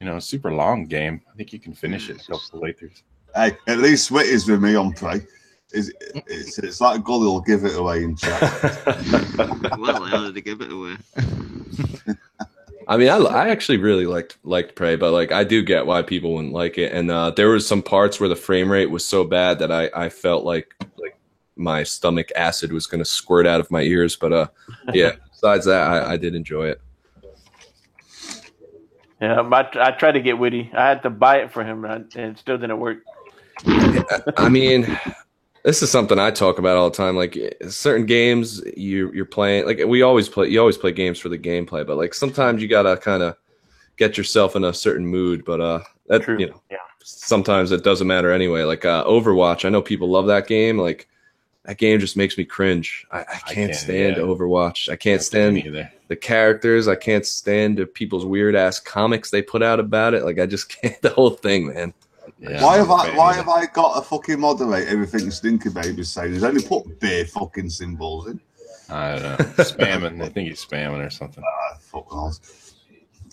a super long game. I think you can finish it a couple of playthroughs. Hey, at least Switty's with me on Prey. It's like Gully will give it away in chat. Well, I wanted to give it away. I mean, I actually really liked Prey, but like I do get why people wouldn't like it. And there was some parts where the frame rate was so bad that I felt like my stomach acid was going to squirt out of my ears. But yeah, besides that, I did enjoy it. Yeah, I tried to get Witty. I had to buy it for him, and it still didn't work. I mean, this is something I talk about all the time. Like certain games you're playing, like you always play games for the gameplay, but like sometimes you gotta kind of get yourself in a certain mood. But that True. Yeah. Sometimes it doesn't matter anyway. Like Overwatch, I know people love that game. Like that game just makes me cringe. I can't stand Overwatch. I can't stand either. The characters. I can't stand the people's weird ass comics they put out about it. Like I just can't. The whole thing, man. Yeah, Why have I got a fucking moderate everything Stinker Baby's saying? He's only put beer fucking symbols in. I don't know. Spamming. I think he's spamming or something. Fuck off.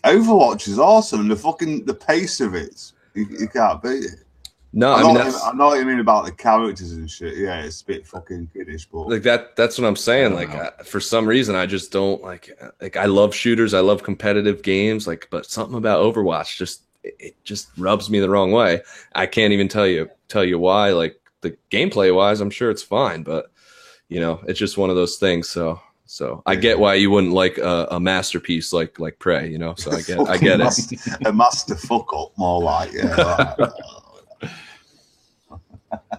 Overwatch is awesome. The pace of it, you can't beat it. No, I I mean know what you mean about the characters and shit. Yeah, it's a bit fucking kiddish, but like that's what I'm saying. Like for some reason, I just don't like I love shooters. I love competitive games. Like, but something about Overwatch it just rubs me the wrong way. I can't even tell you why. Like the gameplay wise, I'm sure it's fine, but it's just one of those things. So I get why you wouldn't like a masterpiece like Prey. So I get it. A master fuck up, more like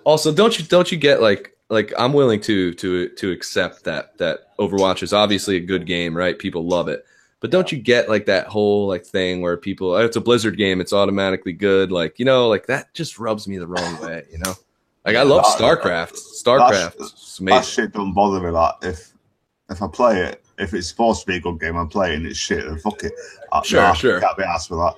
Also, don't you get like I'm willing to accept that Overwatch is obviously a good game, right? People love it. But don't you get like that whole like thing where people, it's a Blizzard game, it's automatically good. Like, like that just rubs me the wrong way, Like I love that- StarCraft. StarCraft, it's That amazing. shit don't bother me. Like if I play it, if it's supposed to be a good game, I'm playing it's shit. Then fuck it. Sure. Can't be asked for that.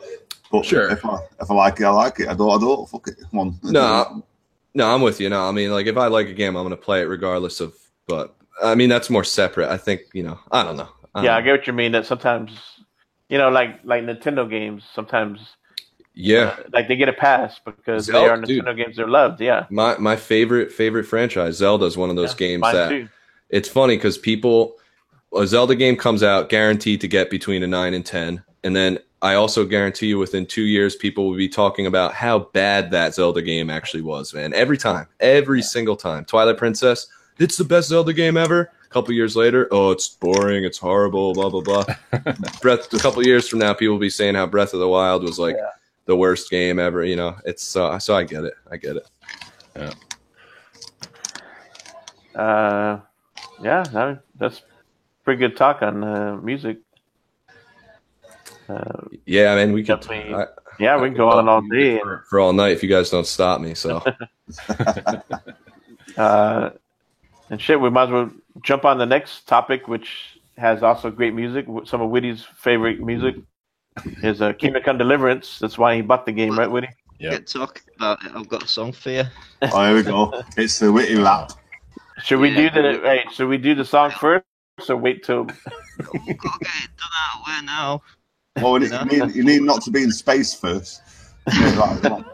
But Sure. if I like it, I like it. I don't. Fuck it. Come on. No, I'm with you. No, I mean, like if I like a game, I'm gonna play it regardless of. But I mean, that's more separate. I think I don't know. Yeah, I get what you mean. That sometimes, like Nintendo games, sometimes Yeah, like they get a pass because they Zelda, are Nintendo games. They're loved. Yeah, my favorite franchise, Zelda, is one of those games mine that too. it's funny because a Zelda game comes out guaranteed to get between a 9 and 10, and then I also guarantee you within 2 years people will be talking about how bad that Zelda game actually was, man. Every single time. Twilight Princess, it's the best Zelda game ever. A couple years later, oh, it's boring, it's horrible, blah blah blah. A couple years from now, people will be saying how Breath of the Wild was like the worst game ever. It's so I get it. Yeah, that's pretty good talk on music. Yeah, I mean, we could. Definitely. We can go on all day. For all night if you guys don't stop me. So, and shit, we might as well jump on the next topic, which has also great music. Some of Whitty's favorite music is Kingdom Come Deliverance. That's why he bought the game, right, Whitty? Yeah. Get talking about it. I've got a song for you. Oh, here we go. It's the witty lap. Should we do the song first, or wait till? We've got to get it done out where now. Well, you need not to be in space first. Yeah, right, come on.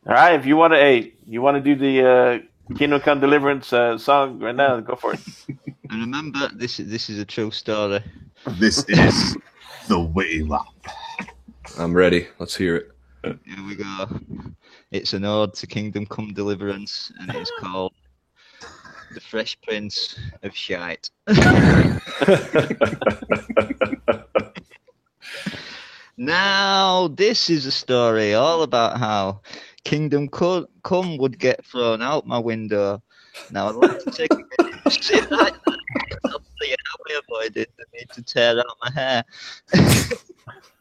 All right, if you want to do the Kingdom Come Deliverance song right now, go for it. And remember, this is a true story. This is the witty lap. I'm ready. Let's hear it. Here we go. It's an ode to Kingdom Come Deliverance, and it's called The Fresh Prince of Shite. Now, this is a story all about how Kingdom Come would get thrown out my window. Now, I'd like to take a minute to say that. I'll tell you how we avoided the need to tear out my hair.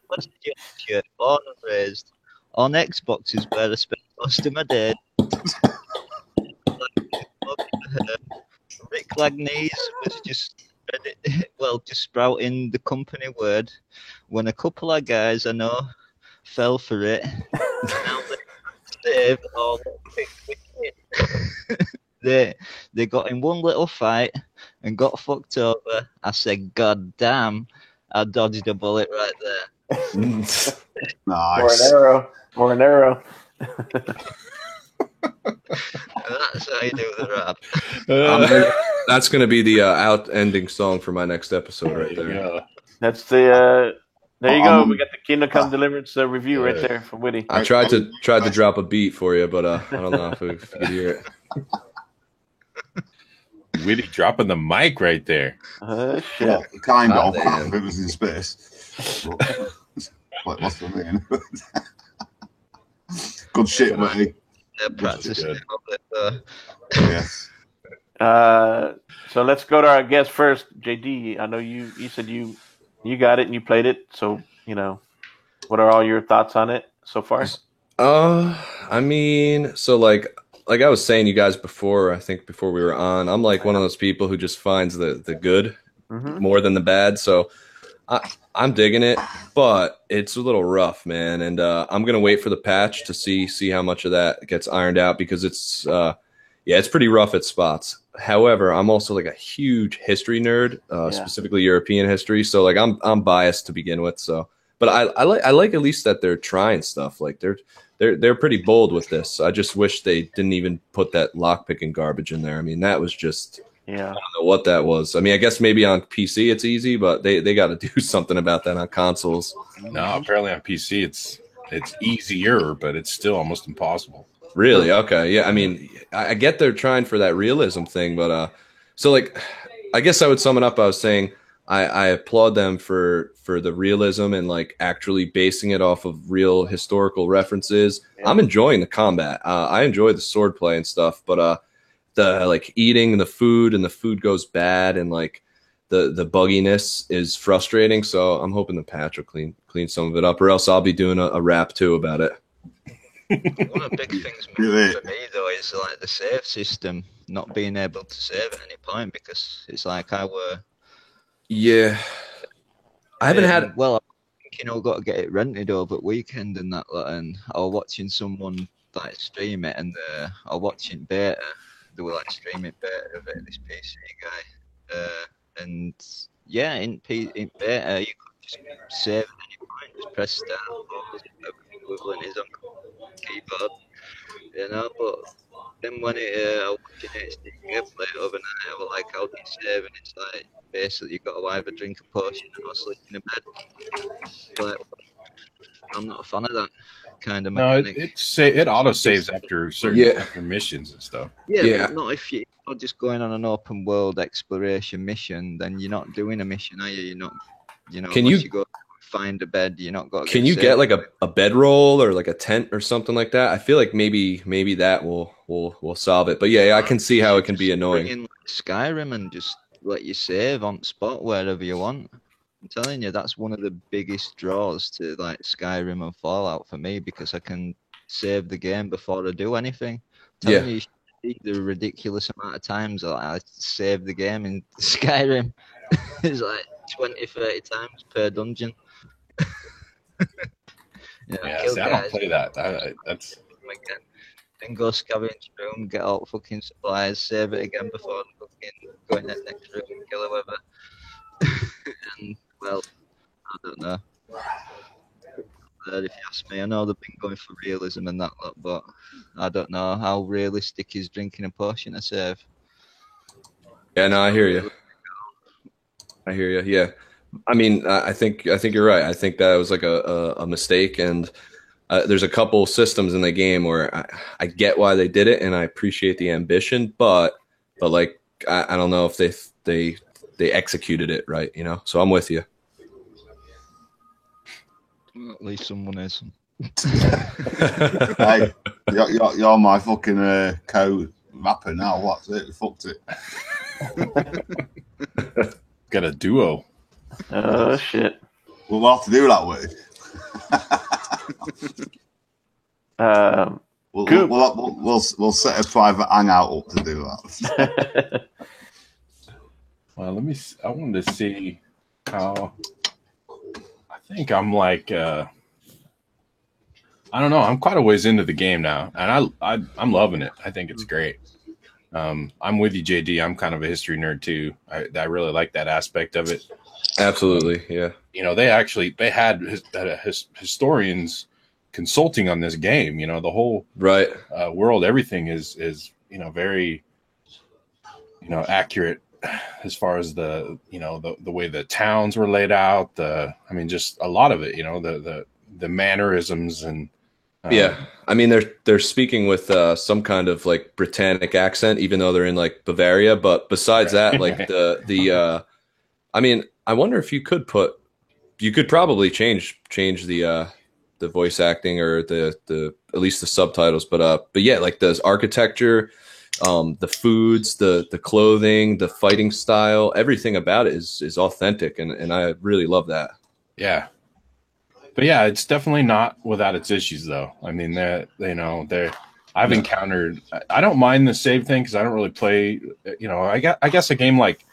What's the shirt? Born and raised on Xboxes where I spent most of my day. Rick Lagnies was just sprouting the company word when a couple of guys I know fell for it. Now they save all they got in one little fight and got fucked over. I said, God damn, I dodged a bullet right there. Nice. Or an arrow. That's how you do the rap. That's going to be the ending song for my next episode right there. Yeah. That's the. There you go. We got the Kingdom Come Deliverance review right there from Whitty. I tried to drop a beat for you, but I don't know if you could hear it. Witty dropping the mic right there. Shit. Well, kind of. damn. If it was in space. What must have been. Good shit, Witty. They're practicing good. it. Yes. So let's go to our guest first, JD. I know you said you got it and you played it. So what are all your thoughts on it so far? I mean, so like I was saying you guys before, I think before we were on, I'm like one of those people who just finds the good more than the bad. So I'm digging it, but it's a little rough, man. And I'm gonna wait for the patch to see how much of that gets ironed out because it's pretty rough at spots. However, I'm also like a huge history nerd, specifically European history. So like I'm biased to begin with. So, but I like at least that they're trying stuff. Like they're pretty bold with this. I just wish they didn't even put that lockpicking garbage in there. I mean, that was just. Yeah. I don't know what that was. I mean, I guess maybe on PC it's easy, but they got to do something about that on consoles. No, apparently on PC it's easier, but it's still almost impossible. Really? Okay. Yeah. I mean, I get they're trying for that realism thing, but so like, I guess I would sum it up. I was saying I applaud them for the realism and like actually basing it off of real historical references. Yeah. I'm enjoying the combat. I enjoy the swordplay and stuff, but the like eating the food and the food goes bad and like the bugginess is frustrating. So I'm hoping the patch will clean some of it up, or else I'll be doing a rap too about it. One of the big things for me though is like the save system, not being able to save at any point, because it's like I were. Yeah, I haven't had. Well, I think, you know, got to get it rented over the weekend and that lot, and I was watching someone like stream it, and I was watching beta. They were like streaming beta of it. This PC guy, and yeah, in beta you could just save at any point, just press start, pause, equivalent is on keyboard, you know. But then when I was watching it, gameplay overnight, I was like, how do you save? And it's like basically you've got to either drink a potion or sleep in a bed. But I'm not a fan of that kind of mechanic. No, it auto saves after certain after missions and stuff. Yeah, but not if you're just going on an open world exploration mission. Then you're not doing a mission, are you? You're not. You know, can you go find a bed? You're not got. Can you get like a bedroll or like a tent or something like that? I feel like maybe that will solve it. But yeah, I can see how it can be annoying. Bring in Skyrim and just let you save on spot wherever you want. I'm telling you, that's one of the biggest draws to like Skyrim and Fallout for me, because I can save the game before I do anything. I'm telling you, you see the ridiculous amount of times I save the game in Skyrim. It's like 20, 30 times per dungeon. I don't play that. That's. Then go scavenge room, get all fucking supplies, save it again before fucking go in that next room and kill whoever. And well, I don't know. If you ask me, I know they've been going for realism and that lot, but I don't know how realistic is drinking a potion to save. Yeah, no, I hear you. Yeah, I mean, I think you're right. I think that was like a mistake, and there's a couple systems in the game where I get why they did it, and I appreciate the ambition, but like I don't know if they executed it right, you know. So I'm with you. Well, at least someone is. Hey, you're my fucking co-rapper now. What's it? We fucked it. Got a duo. Oh shit. We'll have to do that way. We'll set a private hangout up to do that. Well, let me. I wanted to see how. I think I'm like. I don't know. I'm quite a ways into the game now, and I'm loving it. I think it's great. I'm with you, JD. I'm kind of a history nerd too. I really like that aspect of it. Absolutely, yeah. You know, they had historians consulting on this game. You know, the whole world, everything is very accurate as far as the way the towns were laid out. Just a lot of it. You know, the mannerisms and. Yeah, I mean they're speaking with some kind of like Britannic accent, even though they're in like Bavaria. But besides that, like I mean, I wonder if you could probably change the voice acting or the at least the subtitles. But yeah, like the architecture, the foods, the clothing, the fighting style, everything about it is authentic, and I really love that. Yeah. But yeah, it's definitely not without its issues, though. I mean, I've encountered. I don't mind the save thing because I don't really play. You know, I guess a game like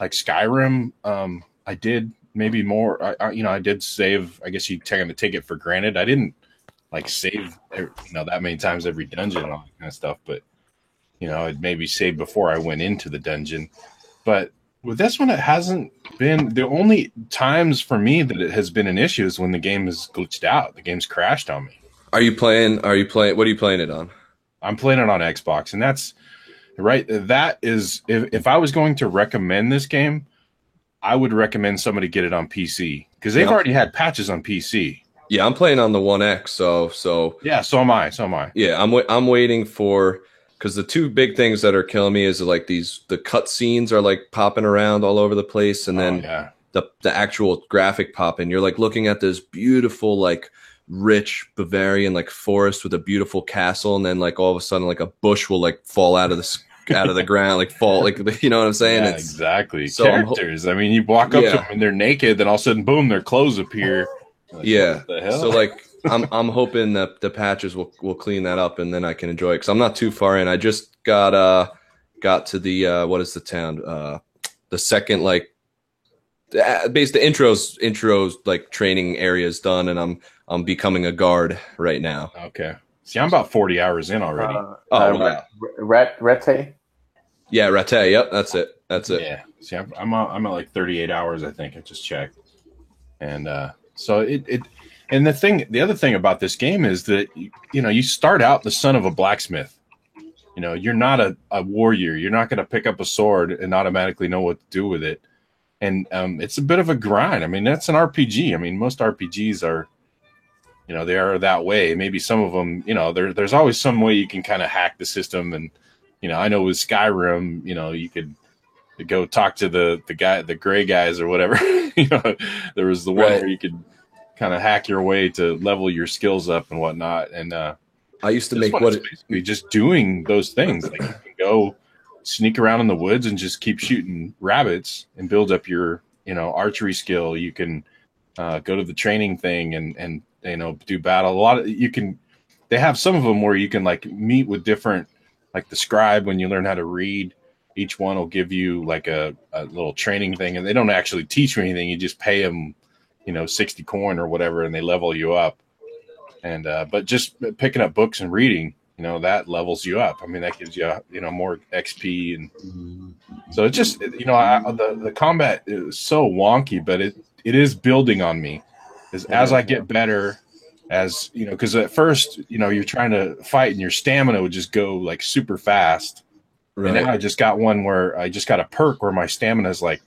Skyrim. I did maybe more. I did save. I guess you kind of take it for granted. I didn't like save that many times every dungeon and all that kind of stuff. But I'd maybe save before I went into the dungeon. But with this one, it hasn't been. The only times for me that it has been an issue is when the game is glitched out. The game's crashed on me. Are you playing? What are you playing it on? I'm playing it on Xbox, and that's right. That is, if I was going to recommend this game, I would recommend somebody get it on PC because they've already had patches on PC. Yeah, I'm playing on the One X, so yeah, so am I. Yeah, I'm waiting for. Because the two big things that are killing me is like the cut scenes are like popping around all over the place, and then the actual graphic popping. You're like looking at this beautiful, like rich Bavarian like forest with a beautiful castle, and then like all of a sudden like a bush will like fall out of the ground, like fall, like you know what I'm saying? Yeah, exactly. So characters. I mean, you walk up to them and they're naked, then all of a sudden, boom, their clothes appear. Like, Yeah. what the hell? So like I'm hoping that the patches will clean that up and then I can enjoy it because I'm not too far in. I just got to the what is the town? The second like basically the intros like training areas done, and I'm becoming a guard right now. Okay. See, I'm about 40 hours in already. Wow. Rete? Yeah, Rate. Yep, that's it. Yeah. See, I'm at like 38 hours, I think. I just checked. And so and the other thing about this game is that you start out the son of a blacksmith. You're not a warrior. You're not going to pick up a sword and automatically know what to do with it. And it's a bit of a grind. I mean, that's an RPG. I mean, most RPGs are, they are that way. Maybe some of them, there's always some way you can kind of hack the system. And, I know with Skyrim, you could go talk to the gray guys or whatever. There was the one where you could kind of hack your way to level your skills up and whatnot. And I used to make basically just doing those things. Like you can go sneak around in the woods and just keep shooting rabbits and build up your, archery skill. You can go to the training thing and do battle. They have some of them where you can like meet with different, like the scribe, when you learn how to read, each one will give you like a little training thing, and they don't actually teach you anything. You just pay them, 60 coin or whatever, and they level you up. And, but just picking up books and reading, that levels you up. I mean, that gives you, more XP. And so it just, the combat is so wonky, but it is building on me as I get better, because at first, you're trying to fight and your stamina would just go like super fast. Right. And now I just got one where I just got a perk where my stamina is like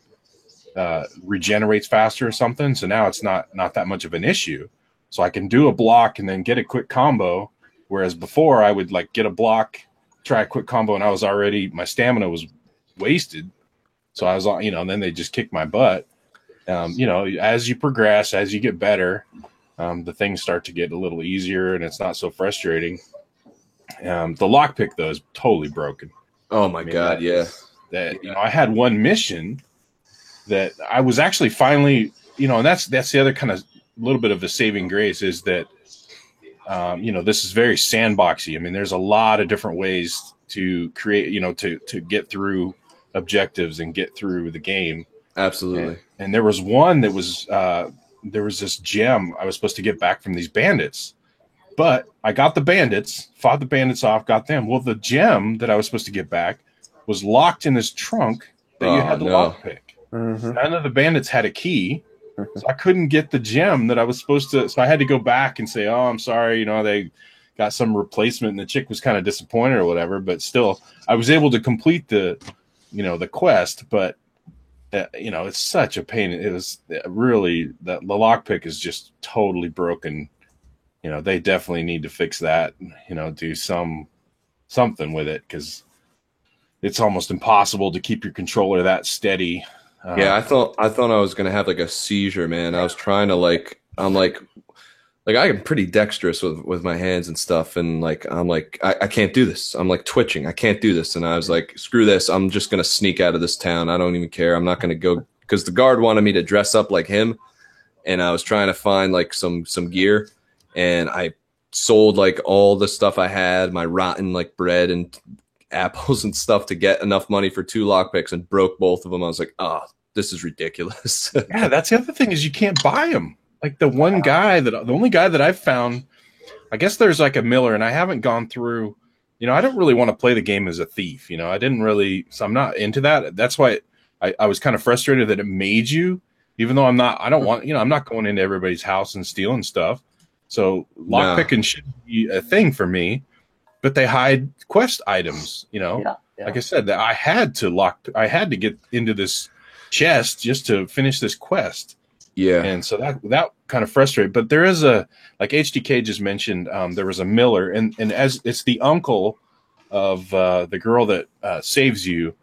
regenerates faster or something. So now it's not that much of an issue. So I can do a block and then get a quick combo. Whereas before I would like get a block, try a quick combo, and my stamina was wasted. So I was on, and then they just kicked my butt. As you progress, as you get better, the things start to get a little easier and it's not so frustrating. The lockpick though is totally broken. Oh my God. Yeah. I had one mission that I was actually finally, and that's the other kind of little bit of a saving grace is that, this is very sandboxy. I mean, there's a lot of different ways to create, to get through objectives and get through the game. Absolutely. And there was one that was, there was this gem I was supposed to get back from these bandits, but I got the bandits, fought the bandits off, got them. Well, the gem that I was supposed to get back was locked in this trunk that you had to lockpick. Mm-hmm. None of the bandits had a key. So I couldn't get the gem that I was supposed to. So I had to go back and say, "Oh, I'm sorry. They got some replacement." And the chick was kind of disappointed or whatever. But still, I was able to complete the quest. But it's such a pain. It was really the lockpick is just totally broken. They definitely need to fix that. Do something with it because it's almost impossible to keep your controller that steady. Yeah, I thought I was gonna have like a seizure, man. I was trying to I'm I am pretty dexterous with my hands and stuff, and I can't do this. I'm like twitching. I can't do this, and I was like, screw this. I'm just gonna sneak out of this town. I don't even care. I'm not gonna go because the guard wanted me to dress up like him, and I was trying to find like some gear, and I sold like all the stuff I had, my rotten like bread and apples and stuff to get enough money for 2 lockpicks and broke both of them. I was like, oh, this is ridiculous. Yeah, that's the other thing is you can't buy them. Like the only guy that I've found, I guess there's like a miller, and I haven't gone through, I don't really want to play the game as a thief. I didn't really, so I'm not into that. That's why I was kind of frustrated that it made you, even though I'm not going into everybody's house and stealing stuff. So lockpicking shouldn't be a thing for me. But they hide quest items, Yeah. Like I said, that I had to get into this chest just to finish this quest. Yeah. And so that kind of frustrated. But there is like HDK just mentioned, there was a miller, and as it's the uncle of the girl that saves you.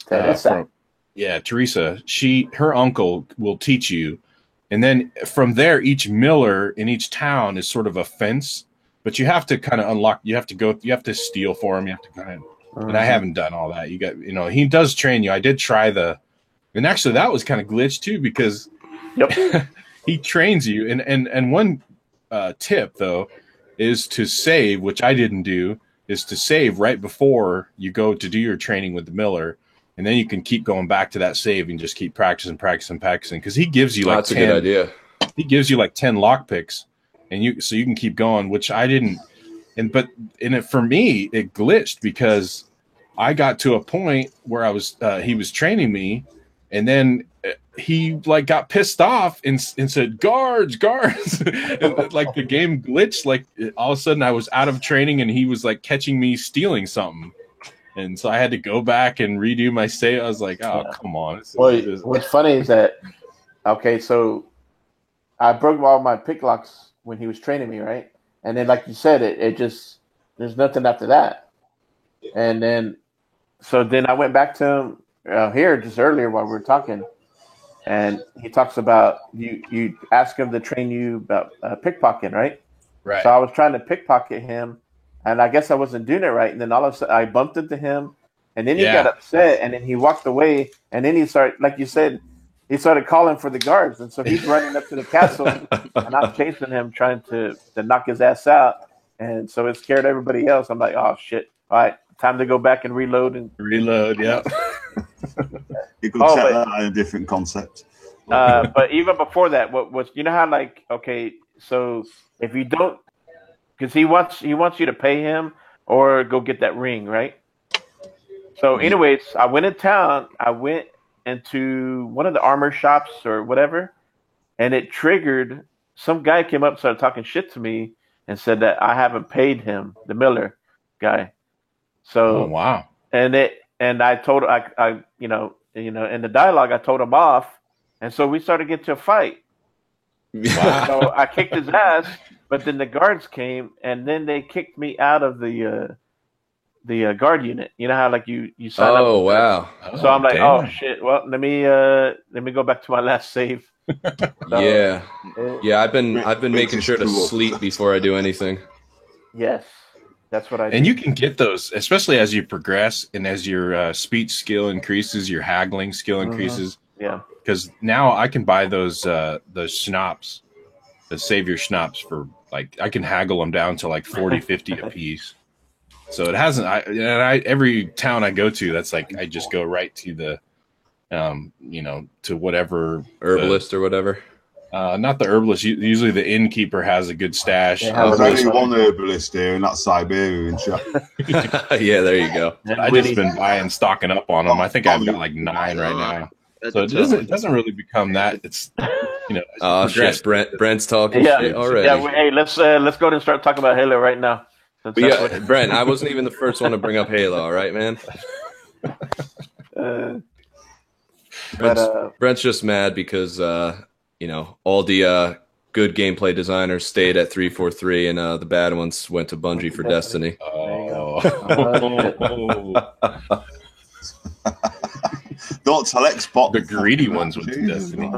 Teresa. Her uncle will teach you, and then from there, each miller in each town is sort of a fence. But you have to kind of unlock. You have to steal for him. You have to kind of. And I haven't done all that. You got, he does train you. I did try and actually that was kind of glitched too because, he trains you. And one tip though is to save, which I didn't do, is to save right before you go to do your training with the Miller. And then you can keep going back to that save and just keep practicing. Because he gives you like That's a good idea. He gives you like 10 lock picks, and you can keep going, which I didn't. For me, it glitched because I got to a point where I was he was training me, and then he like got pissed off and said guards. And, like the game glitched. Like all of a sudden I was out of training, and he was like catching me stealing something. And so I had to go back and redo my save. I was like, oh, come on. What's funny is that, okay, so I broke all my pick locks when he was training me, right? And then, like you said, it just, there's nothing after that. And then, so then I went back to him here just earlier while we were talking, and he talks about, you ask him to train you about pickpocketing, right? Right. So I was trying to pickpocket him, and I guess I wasn't doing it right. And then all of a sudden I bumped into him, and then he got upset, and then he walked away, and then he started, like you said, he started calling for the guards. And so he's running up to the castle, and I'm chasing him, trying to knock his ass out. And so it scared everybody else. I'm like, oh, shit. All right, time to go back and reload. Yeah. You could set that in a different concept. But even before that, what was, you know how, like, okay, so if you don't, because he wants you to pay him or go get that ring, right? So anyways, I went in town. I went into one of the armor shops or whatever, and it triggered. Some guy came up, started talking shit to me, and said that I haven't paid him, the Miller guy. So wow. And I told I in the dialogue I told him off, and so we started getting to a fight. Wow. So I kicked his ass, but then the guards came, and then they kicked me out of the guard unit. You know how like you sign up. Oh wow! So I'm like, damn. oh shit. Well, let me go back to my last save. So, yeah. I've been making sure to sleep before I do anything. Yes, that's what I do. And you can get those, especially as you progress and as your speech skill increases, your haggling skill increases. Yeah. Because now I can buy those schnapps, the savior schnapps for like I can haggle them down to like 40, 50 a piece. So it hasn't. Every town I go to, that's like I just go right to the, to whatever herbalist or whatever. Not the herbalist. Usually the innkeeper has a good stash. There's only one herbalist here, and that's Siberian shop. Yeah, there you go. I've just been stocking up on them. I think I've got like 9 right now. So it doesn't really become that. It's oh shit, Brent's talking shit already. Yeah, hey, let's go ahead and start talking about Halo right now. Brent, I wasn't even the first one to bring up Halo. All right, man. Brent's just mad because all the good gameplay designers stayed at 343, and the bad ones went to Bungie for Destiny. Oh. Don't tell Xbox. The greedy ones went to Destiny.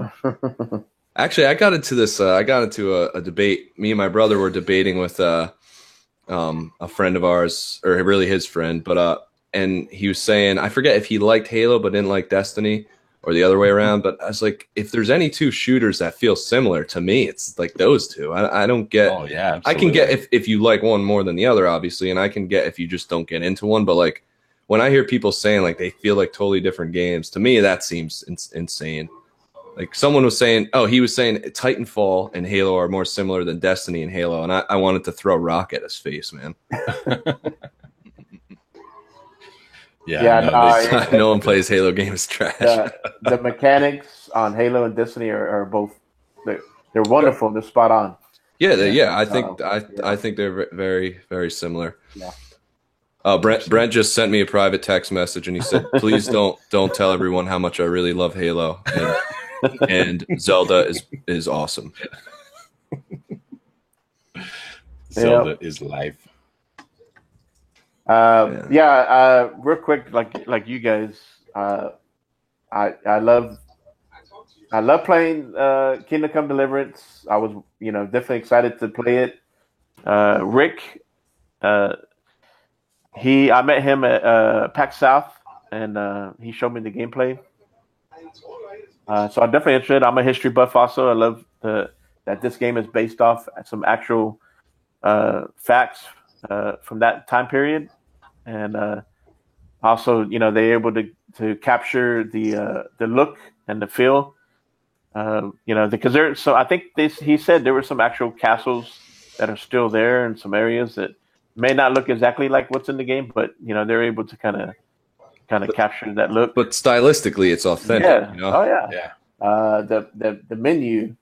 Actually, I got into this. I got into a debate. Me and my brother were debating with a friend of ours, or really his friend, but and he was saying, I forget if he liked Halo but didn't like Destiny, or the other way around. But I was like, if there's any two shooters that feel similar to me, it's like those two. I don't get. Oh yeah, absolutely. I can get if you like one more than the other, obviously, and I can get if you just don't get into one. But like when I hear people saying like they feel like totally different games, to me that seems insane. Like someone was saying, he was saying Titanfall and Halo are more similar than Destiny and Halo, and I wanted to throw a rock at his face, man. No one plays Halo games trash. The mechanics on Halo and Destiny are both they're wonderful. They're spot on. I think they're very, very similar. Yeah. Brent just sent me a private text message, and he said, "Please don't tell everyone how much I really love Halo." And Zelda is awesome. Zelda is life. Real quick, like you guys, I love playing Kingdom Come Deliverance. I was definitely excited to play it. Rick, I met him at PAX South, and he showed me the gameplay. So I'm definitely interested. I'm a history buff also. I love that this game is based off some actual facts from that time period, and also, they're able to capture the look and the feel. Because I think he said there were some actual castles that are still there in some areas that may not look exactly like what's in the game, but they're able to kind of capture that look. But stylistically, it's authentic. Yeah. Oh yeah. Yeah. The menu.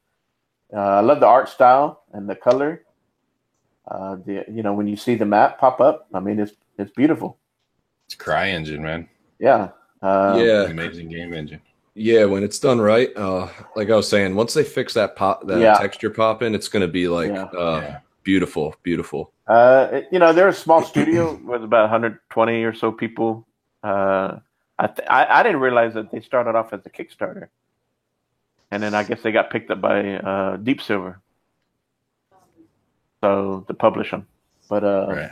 I love the art style and the color. When you see the map pop up, I mean, it's beautiful. It's CryEngine, man. Yeah. Yeah. Amazing game engine. Yeah, when it's done right, like I was saying, once they fix that texture pop in, it's going to be like beautiful, beautiful. They're a small studio with about 120 or so people. I didn't realize that they started off as a Kickstarter, and then I guess they got picked up by Deep Silver, so to publish them. But Right.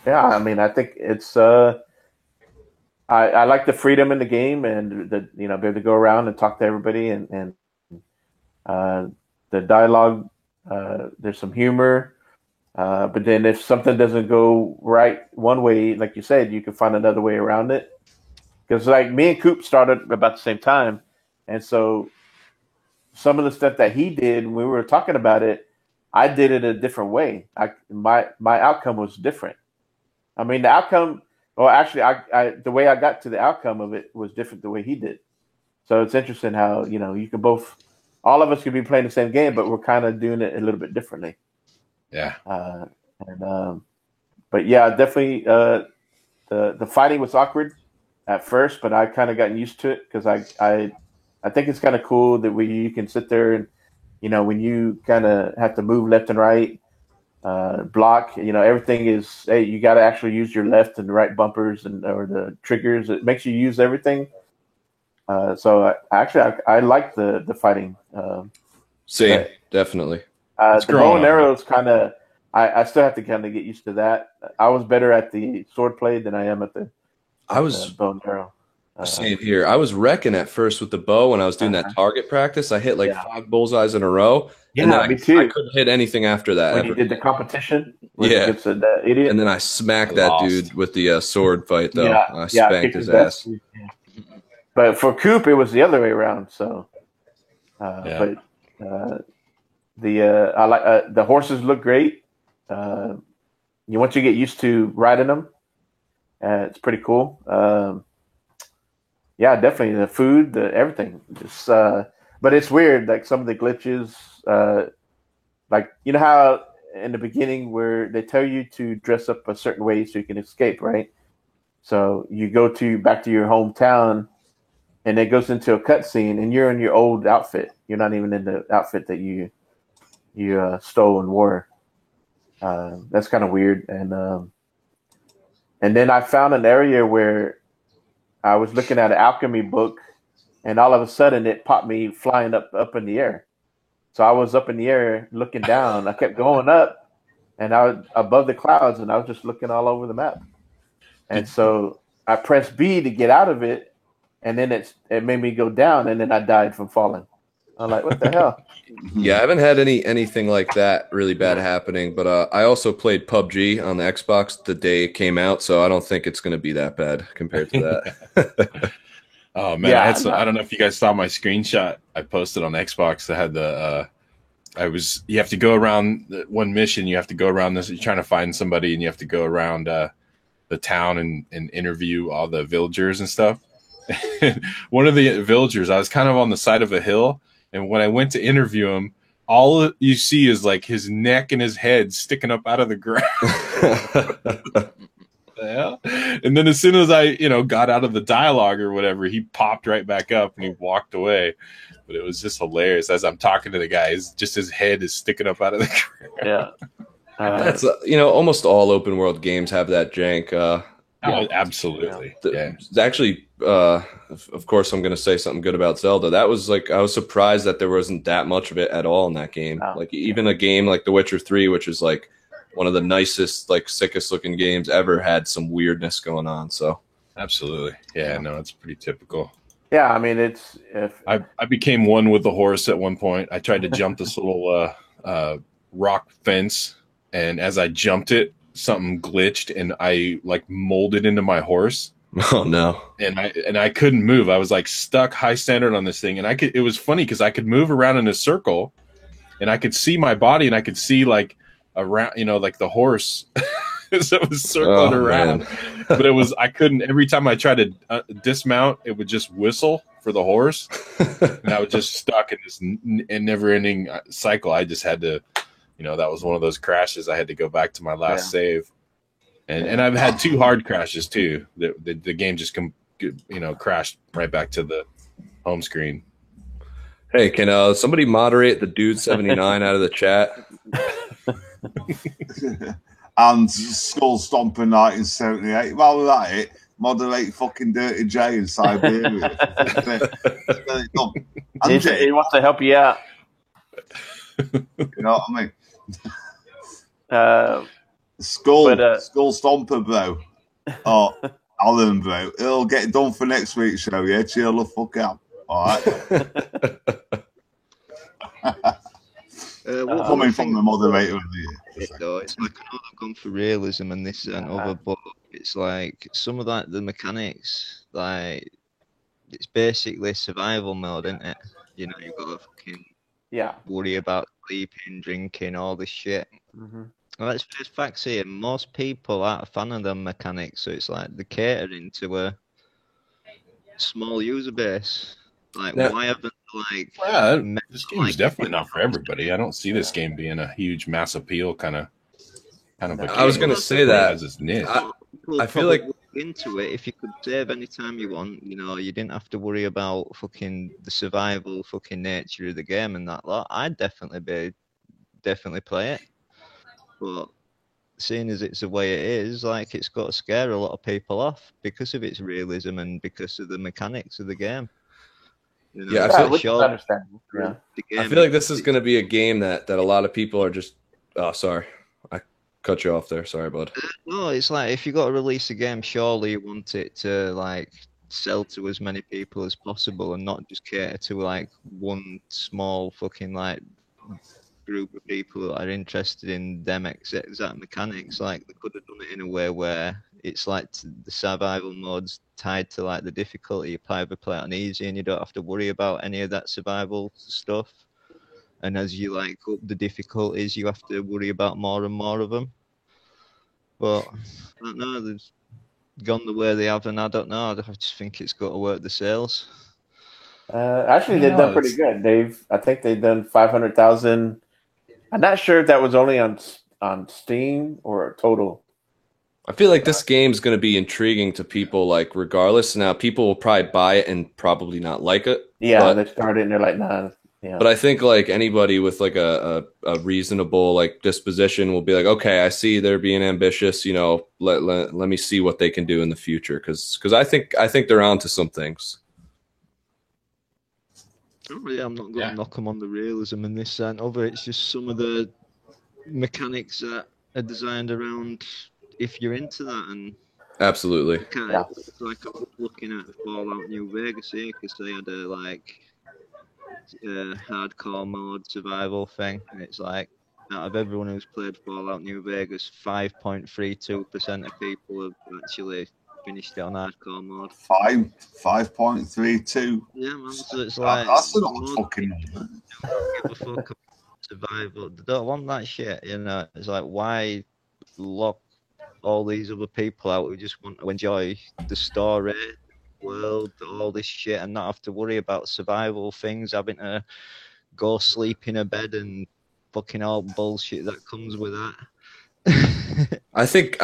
yeah, I mean, I think it's I like the freedom in the game and be able to go around and talk to everybody and the dialogue. There's some humor, but then if something doesn't go right one way, like you said, you can find another way around it. Because like me and Coop started about the same time, and so some of the stuff that he did when we were talking about it, I did it a different way. My outcome was different. I mean, the outcome. Well, actually, the way I got to the outcome of it was different the way he did. So it's interesting how you can all of us could be playing the same game, but we're kind of doing it a little bit differently. Yeah. But yeah, definitely the fighting was awkward at first, but I kind of gotten used to it because I think it's kind of cool that you can sit there and when you kind of have to move left and right. Block, everything is, hey, you got to actually use your left and right bumpers or the triggers. It makes you use everything. So I like the fighting. Same, definitely. The bow and arrows kind of, I still have to kind of get used to that. I was better at the sword play than I am at the bow and arrow. Same here. I was wrecking at first with the bow when I was doing that target practice. I hit 5 bullseyes in a row. Yeah, me too. I couldn't hit anything after that. When you did the competition, against that idiot, and then I smacked that dude with the sword fight. Though I spanked spanked his ass. But for Coop, it was the other way around. So, but I like the horses look great. Once you get used to riding them, it's pretty cool. Yeah, definitely the food, everything. Just, but it's weird. Like some of the glitches, like how in the beginning where they tell you to dress up a certain way so you can escape, right? So you go back to your hometown, and it goes into a cutscene, and you're in your old outfit. You're not even in the outfit that you stole and wore. That's kind of weird. And then I found an area where I was looking at an alchemy book, and all of a sudden it popped me flying up in the air. So I was up in the air looking down. I kept going up, and I was above the clouds, and I was just looking all over the map. And so I pressed B to get out of it, and then it made me go down, and then I died from falling. I'm like, what the hell? Yeah, I haven't had anything like that really bad happening, but I also played PUBG on the Xbox the day it came out, so I don't think it's going to be that bad compared to that. Oh man, I don't know if you guys saw my screenshot I posted on Xbox. I had you have to go around one mission. You have to go around this. You're trying to find somebody, and you have to go around the town and interview all the villagers and stuff. One of the villagers, I was kind of on the side of a hill. And when I went to interview him, all you see is like his neck and his head sticking up out of the ground. Yeah. And then as soon as I, got out of the dialogue or whatever, he popped right back up and he walked away. But it was just hilarious. As I'm talking to the guy, just his head is sticking up out of the ground. Yeah. That's almost all open world games have that jank. Oh, absolutely. Yeah. Actually, of course, I'm going to say something good about Zelda. That was I was surprised that there wasn't that much of it at all in that game. Oh, even a game like The Witcher 3, which is one of the nicest, sickest looking games ever, had some weirdness going on. So absolutely. Yeah, no, it's pretty typical. Yeah, I mean, it's if I became one with the horse at one point. I tried to jump this little rock fence, and as I jumped it, something glitched, and I like molded into my horse, Oh no. and I couldn't move. I was like stuck high standard on this thing, and I could. It was funny because I could move around in a circle, and I could see my body, and I could see like around, like the horse. So it was circling around, man. but I couldn't. Every time I tried to dismount, it would just whistle for the horse, and I was just stuck in this never-ending cycle. I just had to, that was one of those crashes. I had to go back to my last save, and I've had 2 hard crashes too. The game just crashed right back to the home screen. Hey, can somebody moderate the dude 79 out of the chat? And Skull Stomper 1978. Well, that it. Moderate fucking Dirty J in Siberia. he wants to help you out. You know what I mean? Skull Stomper, bro. Oh, Alan, bro. It'll get done for next week's show, yeah? Chill the fuck out. All right? Coming from the moderator of the year. It's like, I know they've gone for realism and this and other, but it's like some of that, the mechanics, like, it's basically survival mode, isn't it? You've got to fucking worry about sleeping, drinking, all this shit. Mm-hmm. Well, let's face facts here. Most people aren't a fan of them mechanics, so it's like they're catering to a small user base. Like, why haven't this game's definitely not for everybody. I don't see this game being a huge mass appeal kind of a game. I was going to say that. As its niche. I feel like into it, if you could save any time you want, you didn't have to worry about fucking the survival fucking nature of the game and that lot. I'd definitely play it. But seeing as it's the way it is, like, it's got to scare a lot of people off because of its realism and because of the mechanics of the game. I feel like this is going to be a game that a lot of people are just. Oh, sorry, I cut you off there. Sorry, bud. No, it's like if you got to release a game, surely you want it to like sell to as many people as possible and not just cater to like one small fucking like group of people that are interested in them exact mechanics. Like, they could have done it in a way where it's like the survival mode's tied to like the difficulty. You either play it on easy and you don't have to worry about any of that survival stuff. And as you like up the difficulties, you have to worry about more and more of them. But I don't know, they've gone the way they have, and I don't know. I just think it's got to work the sales. Actually, they've done pretty good. I think they've done 500,000. I'm not sure if that was only on Steam or total. I feel like this game's going to be intriguing to people, like, regardless. Now, people will probably buy it and probably not like it. Yeah, they started and they're like, nah. Yeah. But I think, like, anybody with, like, a reasonable, like, disposition will be like, okay, I see they're being ambitious, let me see what they can do in the future. Because I think they're onto some things. Oh, yeah, I'm not going to knock them on the realism in this and other. It's just some of the mechanics that are designed around if you're into that. And absolutely. Like, I was looking at Fallout New Vegas here because they had a hardcore mode survival thing, and it's like, out of everyone who's played Fallout New Vegas, 5.32% of people have actually finished it on hardcore mode. 5.32. Yeah, man. So it's like, that's not fucking. Don't give a fuck about survival. They don't want that shit. It's like, why lock all these other people out who just want to enjoy the story, world, all this shit, and not have to worry about survival things, having to go sleep in a bed and fucking all bullshit that comes with that. I think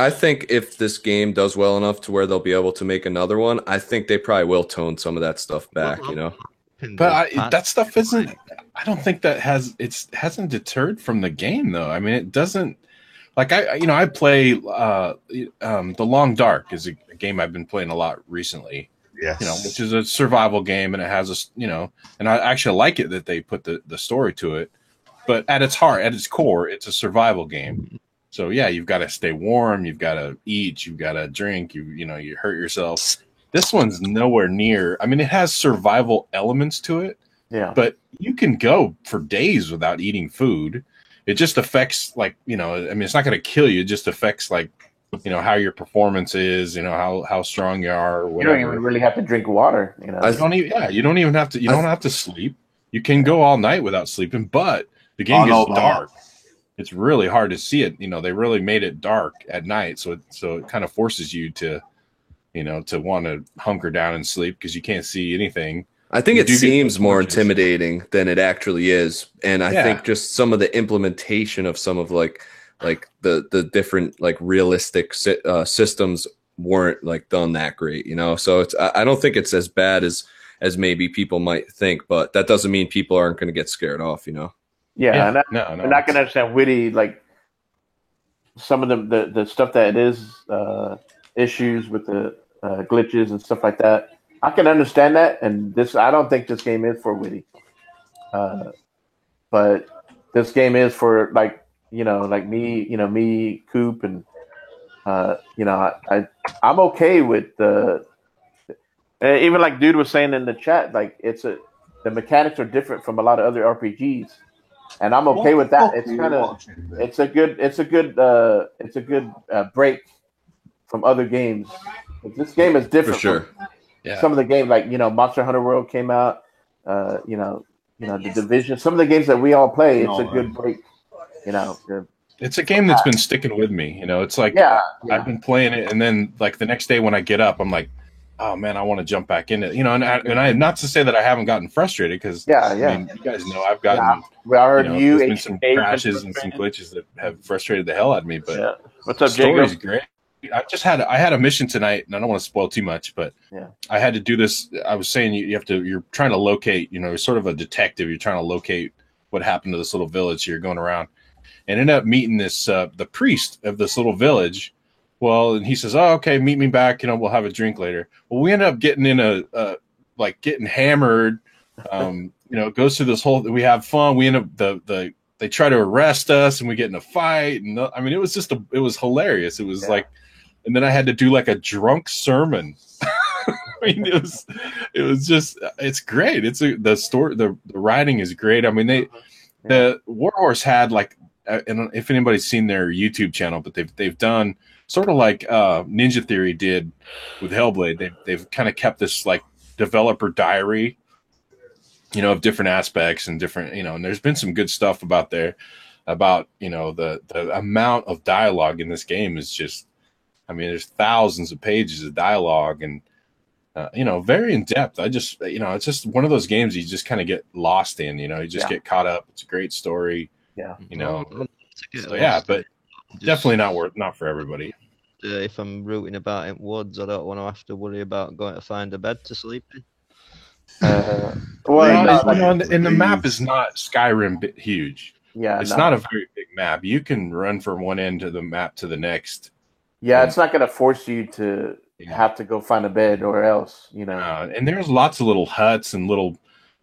if this game does well enough to where they'll be able to make another one, I think they probably will tone some of that stuff back, But that stuff isn't. I don't think that hasn't deterred from the game though. I mean, it doesn't. Like I play The Long Dark is a game I've been playing a lot recently. Yes. Which is a survival game, and it has and I actually like it that they put the story to it. But at its core, it's a survival game. So yeah, you've got to stay warm, you've got to eat, you've got to drink, you hurt yourself. This one's nowhere near. I mean, it has survival elements to it, Yeah. but you can go for days without eating food. It just affects, like, I mean, it's not going to kill you. It just affects, like, how your performance is, how strong you are, or You whatever. don't even really have to drink water. You don't even have to. You don't have to sleep. You can go all night without sleeping, but the game gets dark. It's really hard to see it. They really made it dark at night, so it kind of forces you to, to want to hunker down and sleep because you can't see anything. I think it seems more intimidating than it actually is, and I think just some of the implementation of some of like the different like realistic systems weren't like done that great, So I don't think it's as bad as maybe people might think, but that doesn't mean people aren't going to get scared off, Yeah, and I'm not going to understand witty, like some of the stuff that is issues with the glitches and stuff like that. I can understand that, and I don't think this game is for witty, but this game is for like me, Coop, and I'm okay with the. Even like dude was saying in the chat, like the mechanics are different from a lot of other RPGs. And I'm okay with that. It's a good break from other games. But this game is different. For sure. Some of the games, like Monster Hunter World came out. The Division. Some of the games that we all play, it's a good break. It's a game that's been sticking with me. It's like I've been playing it, and then like the next day when I get up, I'm like, oh man, I want to jump back in it. And I not to say that I haven't gotten frustrated because I mean, you guys know I've gotten. I heard there's been some crashes and some glitches that have frustrated the hell out of me. But what's up, the story's great. I had a mission tonight, and I don't want to spoil too much, but I had to do this. I was saying you're trying to locate. You're sort of a detective. You're trying to locate what happened to this little village. You're going around, and ended up meeting this the priest of this little village. Well, and he says, "Oh, okay, meet me back. We'll have a drink later." Well, we ended up getting in getting hammered. Goes through this whole. We have fun. We end up they try to arrest us, and we get in a fight. And I mean, it was hilarious. It was like, and then I had to do like a drunk sermon. I mean, it was just, it's great. The story, the writing is great. I mean, the Warhorse had like, and if anybody's seen their YouTube channel, but they've done sort of like Ninja Theory did with Hellblade. They've kind of kept this like developer diary, of different aspects and different, and there's been some good stuff about the amount of dialogue in this game is just, I mean, there's thousands of pages of dialogue and, very in depth. I just, it's just one of those games you just kind of get lost in, you just get caught up. It's a great story. Yeah. But definitely not for everybody. If I'm rooting about in woods, I don't want to have to worry about going to find a bed to sleep in. And the map is not Skyrim huge. Yeah. It's not a very big map. You can run from one end of the map to the next. Yeah, it's not going to force you to have to go find a bed or else, and there's lots of little huts and little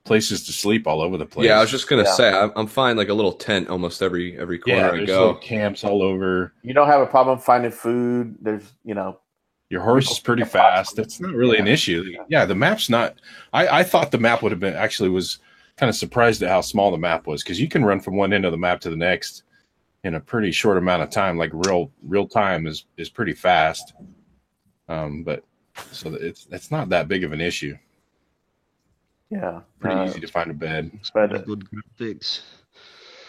places to sleep all over the place. Yeah, I was just gonna say I'm finding like a little tent almost every corner I go. Camps all over. You don't have a problem finding food. There's your horse is pretty fast. That's not really an issue. Yeah, the map's not. I thought the map would have been was kind of surprised at how small the map was because you can run from one end of the map to the next in a pretty short amount of time. Like real time is pretty fast. But so it's not that big of an issue. Yeah, pretty easy to find a bed. Good graphics.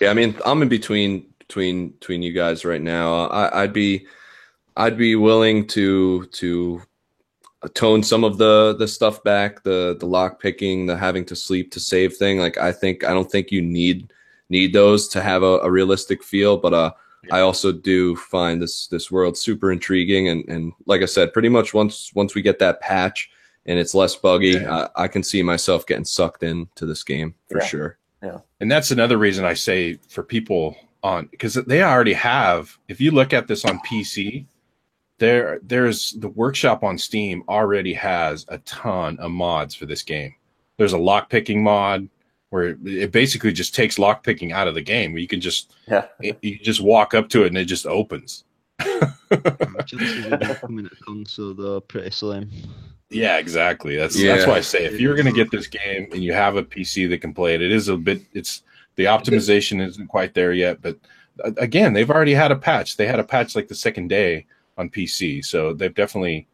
Yeah, I mean, I'm in between you guys right now. I'd be willing to tone some of the stuff back, the lock picking, the having to sleep to save thing. Like I don't think you need those to have a realistic feel, but I also do find this world super intriguing and like I said, pretty much once we get that patch and it's less buggy, I can see myself getting sucked into this game for sure. Yeah. And that's another reason I say for people because they already have, if you look at this on PC, there's the workshop on Steam already has a ton of mods for this game. There's a lockpicking mod where it basically just takes lockpicking out of the game. Where you can just you just walk up to it and it just opens. Chances of it coming to console though pretty slim. Yeah, exactly. That's Yeah. why I say if you're going to get this game and you have a PC that can play it, it is a bit. It's the optimization isn't quite there yet, but again, they've already had a patch. They had a patch like the second day on PC, so they've definitely.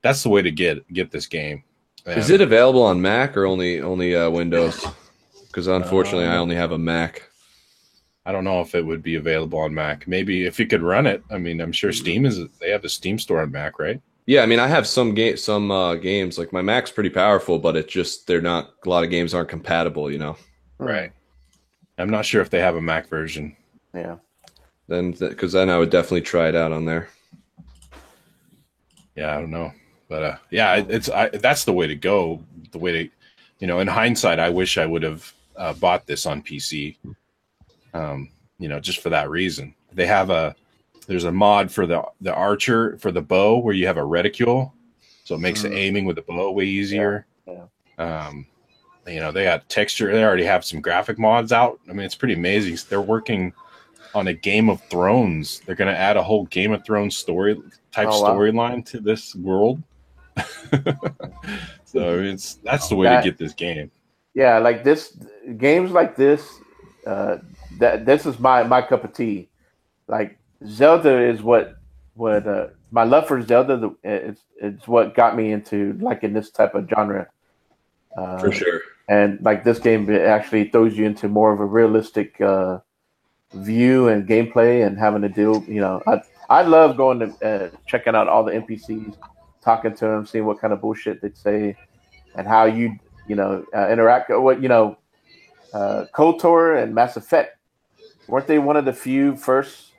That's the way to get this game. Is it available on Mac or only Windows? Because unfortunately, I only have a Mac. I don't know if it would be available on Mac. Maybe if you could run it. I mean, I'm sure Steam is. They have a Steam store on Mac, right? Yeah, I mean, I have some games. Like my Mac's pretty powerful, but it just they're not. A lot of games aren't compatible. You know. Right. I'm not sure if they have a Mac version. Yeah. Then, because then I would definitely try it out on there. Yeah, I don't know, but yeah, that's the way to go. The way to, in hindsight, I wish I would have bought this on PC. Just for that reason. They have there's a mod for the archer for the bow where you have a reticule, so it makes aiming with the bow way easier. Yeah. They got texture. They already have some graphic mods out. I mean, it's pretty amazing. They're working on a Game of Thrones. They're going to add a whole Game of Thrones storyline to this world. So that's the way to get this game. Yeah, like games like this. This is my cup of tea. Like Zelda is what my love for Zelda it's what got me into liking this type of genre. For sure. And like this game, it actually throws you into more of a realistic view and gameplay, and having to deal. I love going to checking out all the NPCs, talking to them, seeing what kind of bullshit they'd say, and how you interact. KOTOR and Mass Effect, weren't they one of the few first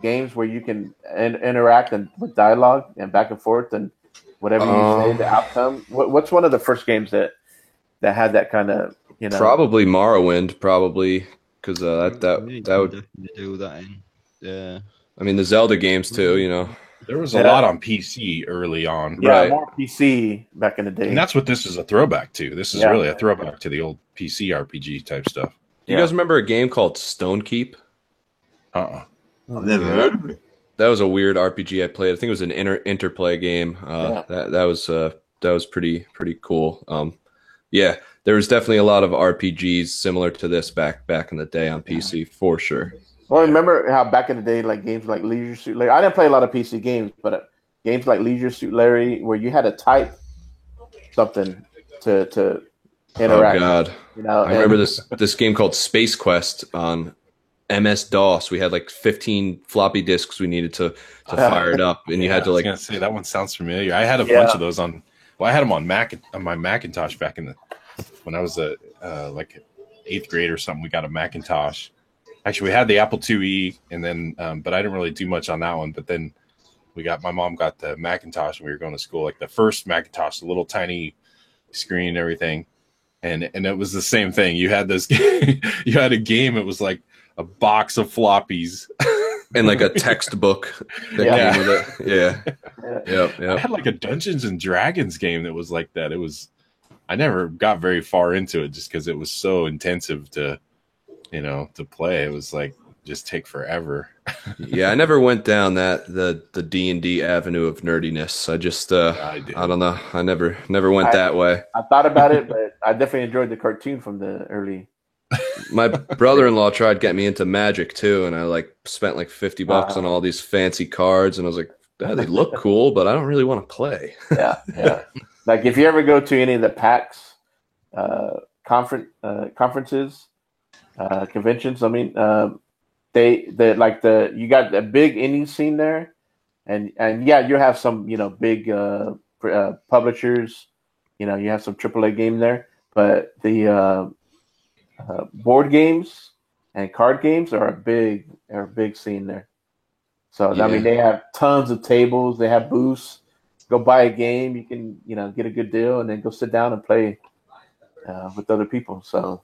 games where you can interact and with dialogue and back and forth and whatever you say, the outcome? What's one of the first games that had that kind of Probably Morrowind, because that would definitely do that in. Yeah. I mean the Zelda games too. There was a lot on PC early on. Yeah, right. More PC back in the day. And that's what this is a throwback to. This is really a throwback to the old PC RPG type stuff. You guys remember a game called Stonekeep? I've never heard of it. That was a weird RPG I played. I think it was an interplay game. That was pretty cool. Yeah, there was definitely a lot of RPGs similar to this back in the day on PC for sure. Well, remember how back in the day, like games like Leisure Suit Larry. I didn't play a lot of PC games, but games like Leisure Suit Larry, where you had to type something to interact. Oh God! I remember this game called Space Quest on MS DOS. We had like 15 floppy disks we needed to fire it up, and you had to like. I was gonna say that one sounds familiar. I had a bunch of those on. Well, I had them on my Macintosh back when I was like 8th grade or something. We got a Macintosh. Actually, we had the Apple IIe, and then but I didn't really do much on that one. But then my mom got the Macintosh when we were going to school, like the first Macintosh, the little tiny screen and everything. And it was the same thing. You had this, you had a game. It was like a box of floppies and like a textbook that came with it. Yeah. I had like a Dungeons and Dragons game that was like that. I never got very far into it just because it was so intensive to play. It was like just take forever. Yeah, I never went down the D&D avenue of nerdiness. I just I don't know. I never went that way. I thought about it, but I definitely enjoyed the cartoon from the early. My brother-in-law tried to get me into Magic too, and I like spent like $50 on all these fancy cards, and I was like, they look cool, but I don't really want to play. Yeah. Like if you ever go to any of the PAX conferences, conventions, I mean, you got a big indie scene there, and you have some big publishers, you have some AAA game there, but the board games and card games are a big scene there. So I mean, they have tons of tables, they have booths. Go buy a game, you can get a good deal, and then go sit down and play with other people. So,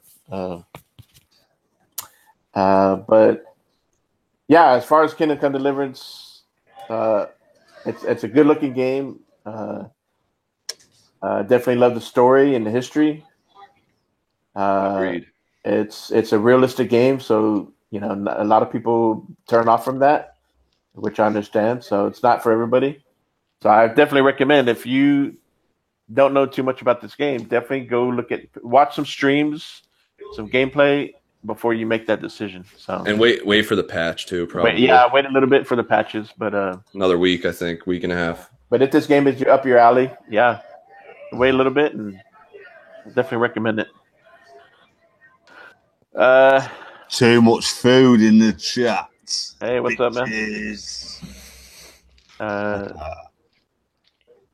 but yeah, as far as Kingdom Come Deliverance, it's a good looking game. Definitely love the story and the history. Agreed. It's a realistic game, so a lot of people turn off from that, which I understand. So it's not for everybody. So I definitely recommend if you don't know too much about this game, definitely go watch some streams, some gameplay before you make that decision. So And wait for the patch too, probably. wait a little bit for the patches, but Another week, I think, week and a half. but if this game is up your alley, wait a little bit and definitely recommend it. Too much food in the chat. Hey, what's up, man? Bitches.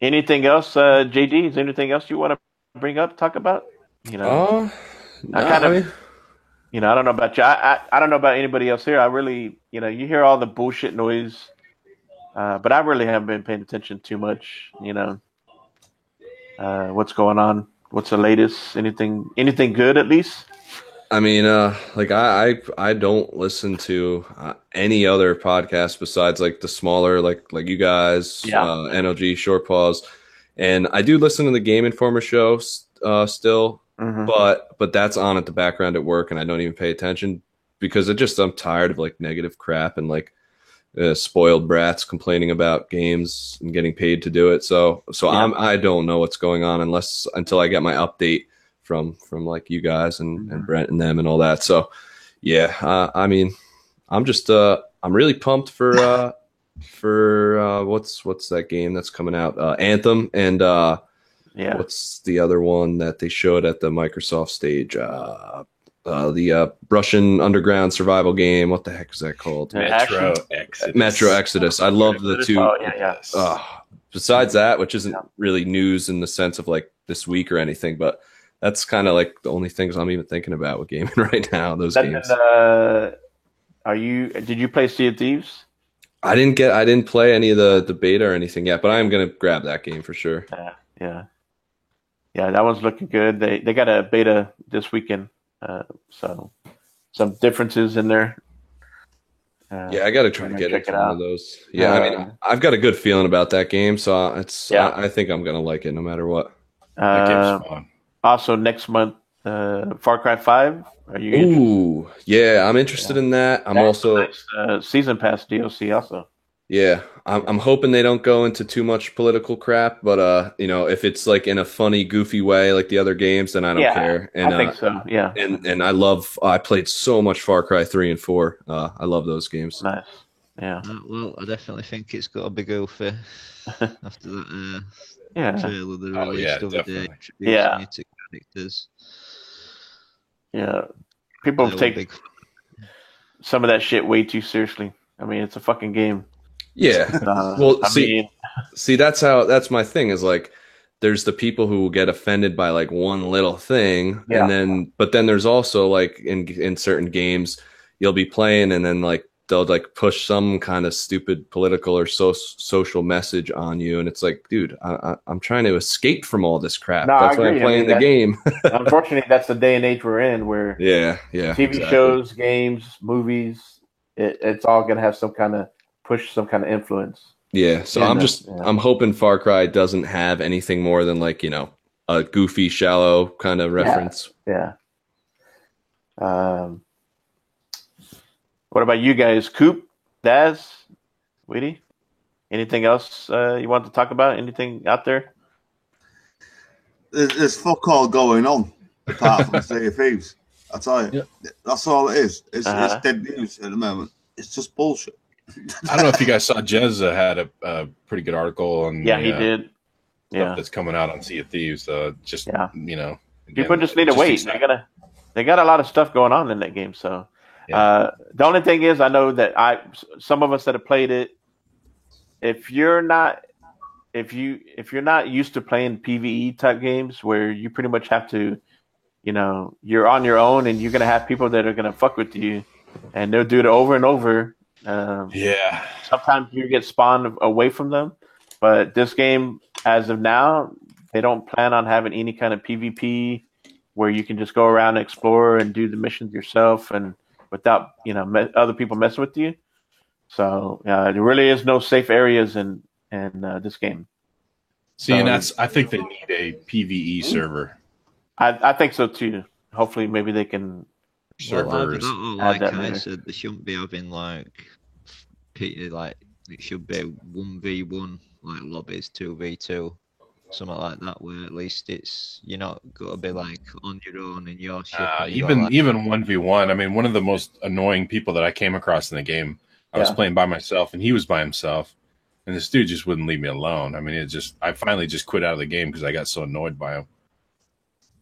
Anything else, JD? Is there anything else you want to bring up, talk about? You know, I don't know about you. I don't know about anybody else here. I really, you hear all the bullshit noise, but I really haven't been paying attention too much. What's going on? What's the latest? Anything good at least? I mean, like I don't listen to any other podcast besides like the smaller, like you guys, NLG, Short Pause, and I do listen to the Game Informer show still, but that's on at the background at work, and I don't even pay attention because I'm tired of like negative crap and like spoiled brats complaining about games and getting paid to do it. So I don't know what's going on until I get my update from like you guys and Brent and them and all that. So I mean, I'm just I'm really pumped for what's that game that's coming out? Anthem and what's the other one that they showed at the Microsoft stage? The Russian underground survival game. What the heck is that called? Metro Exodus. Metro Exodus. I love the two. Oh, yeah. Besides that, which isn't really news in the sense of like this week or anything, but that's kind of like the only things I'm even thinking about with gaming right now. Those games. Did you play Sea of Thieves? I didn't play any of the beta or anything yet, but I am gonna grab that game for sure. Yeah. That one's looking good. They got a beta this weekend, so some differences in there. I got to try to get into one of those. Yeah, I mean, I've got a good feeling about that game, so I think I'm gonna like it no matter what. That game's fun. Also, next month, Far Cry 5. Are you interested? Ooh, yeah, I'm interested in that. I'm also nice, season pass DLC also. Yeah, I'm hoping they don't go into too much political crap, but if it's like in a funny, goofy way like the other games, then I don't care. And I think so. Yeah. And I played so much Far Cry 3 and 4. I love those games. Nice. Yeah. Well, I definitely think it's got to be goofy after that trailer they released the other day. Yeah. New characters. Yeah. People take some of that shit way too seriously. I mean, it's a fucking game. Yeah. Well, see, that's my thing is like, there's the people who will get offended by like one little thing. And then there's also like in certain games you'll be playing and then like they'll like push some kind of stupid political or social message on you. And it's like, dude, I'm trying to escape from all this crap. No, that's why I'm playing the game. Unfortunately, that's the day and age we're in where TV shows, games, movies, it's all going to have some kind of influence. Yeah. So I'm hoping Far Cry doesn't have anything more than like, a goofy, shallow kind of reference. Yeah. What about you guys? Coop, Daz, Weedy? Anything else you want to talk about? Anything out there? There's fuck all going on apart from Sea of Thieves. I tell you, that's all it is. It's dead news at the moment. It's just bullshit. I don't know if you guys saw Jez had a pretty good article on he did. Stuff that's coming out on Sea of Thieves. Again, people just need to wait. They got a lot of stuff going on in that game. So the only thing is, I know that some of us that have played it, if you're not used to playing PvE type games where you pretty much have to, you're on your own and you're gonna have people that are gonna fuck with you, and they'll do it over and over. Sometimes you get spawned away from them, but this game, as of now, they don't plan on having any kind of PvP where you can just go around and explore and do the missions yourself and without other people messing with you. So there really is no safe areas in this game. And I think they need a PvE server. I think so too. Hopefully, maybe they can. Servers. Like I said, they shouldn't be having it should be 1v1 like lobbies, 2v2. something like that, where at least you're not got to be like on your own in your ship. Even 1v1. I mean, one of the most annoying people that I came across in the game, I was playing by myself and he was by himself, and this dude just wouldn't leave me alone. I mean, I finally just quit out of the game because I got so annoyed by him.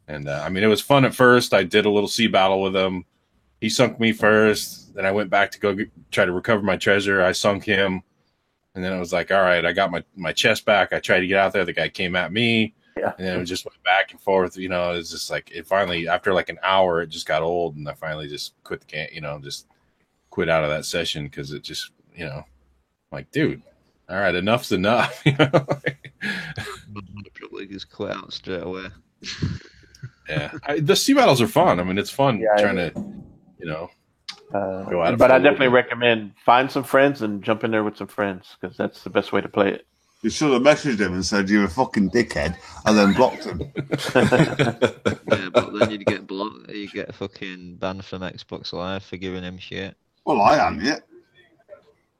And I mean, it was fun at first. I did a little sea battle with him. He sunk me first. Then I went back to go try to recover my treasure. I sunk him. And then it was like, all right, I got my chest back. I tried to get out there. The guy came at me. Yeah. And then it just went back and forth. You know, it's just like, it finally, after like an hour, it just got old. And I finally just quit the game, just quit out of that session because it just, like, dude, all right, enough's enough. Probably just quit out straight away. Yeah. The sea battles are fun. I mean, it's fun trying to, go out. But I definitely recommend find some friends and jump in there with some friends because that's the best way to play it. You should have messaged him and said you're a fucking dickhead and then blocked him. Yeah, but then you'd get blocked. You get fucking banned from Xbox Live for giving him shit. Well, I am yet.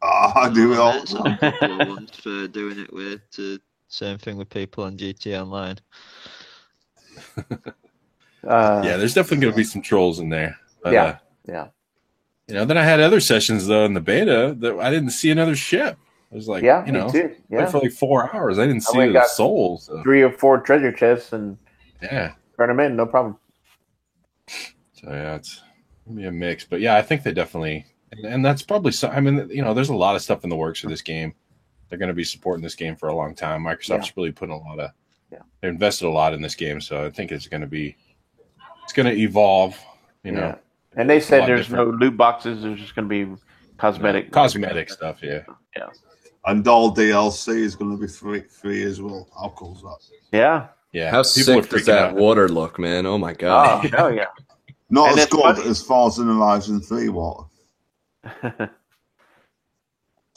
I do it all the time. Once for doing it with the same thing with people on GTA Online. Yeah, there's definitely going to be some trolls in there. But, yeah. Then I had other sessions though in the beta that I didn't see another ship. I was like, me too. Played for like 4 hours. I didn't see a soul. So. 3 or 4 treasure chests and turn them in, no problem. So it's gonna be a mix, but yeah, I think they definitely, and that's probably. I mean, there's a lot of stuff in the works for this game. They're going to be supporting this game for a long time. Microsoft's really putting a lot of. They invested a lot in this game, so I think it's going to evolve. Yeah. And they said there's no loot boxes. There's just going to be cosmetic stuff. Yeah. And all DLC is going to be free as well. How cool is that? Yeah. Yeah. How sick does that water look, man? Oh my god. Oh hell yeah. Not as good as Forza Horizon 3 water. People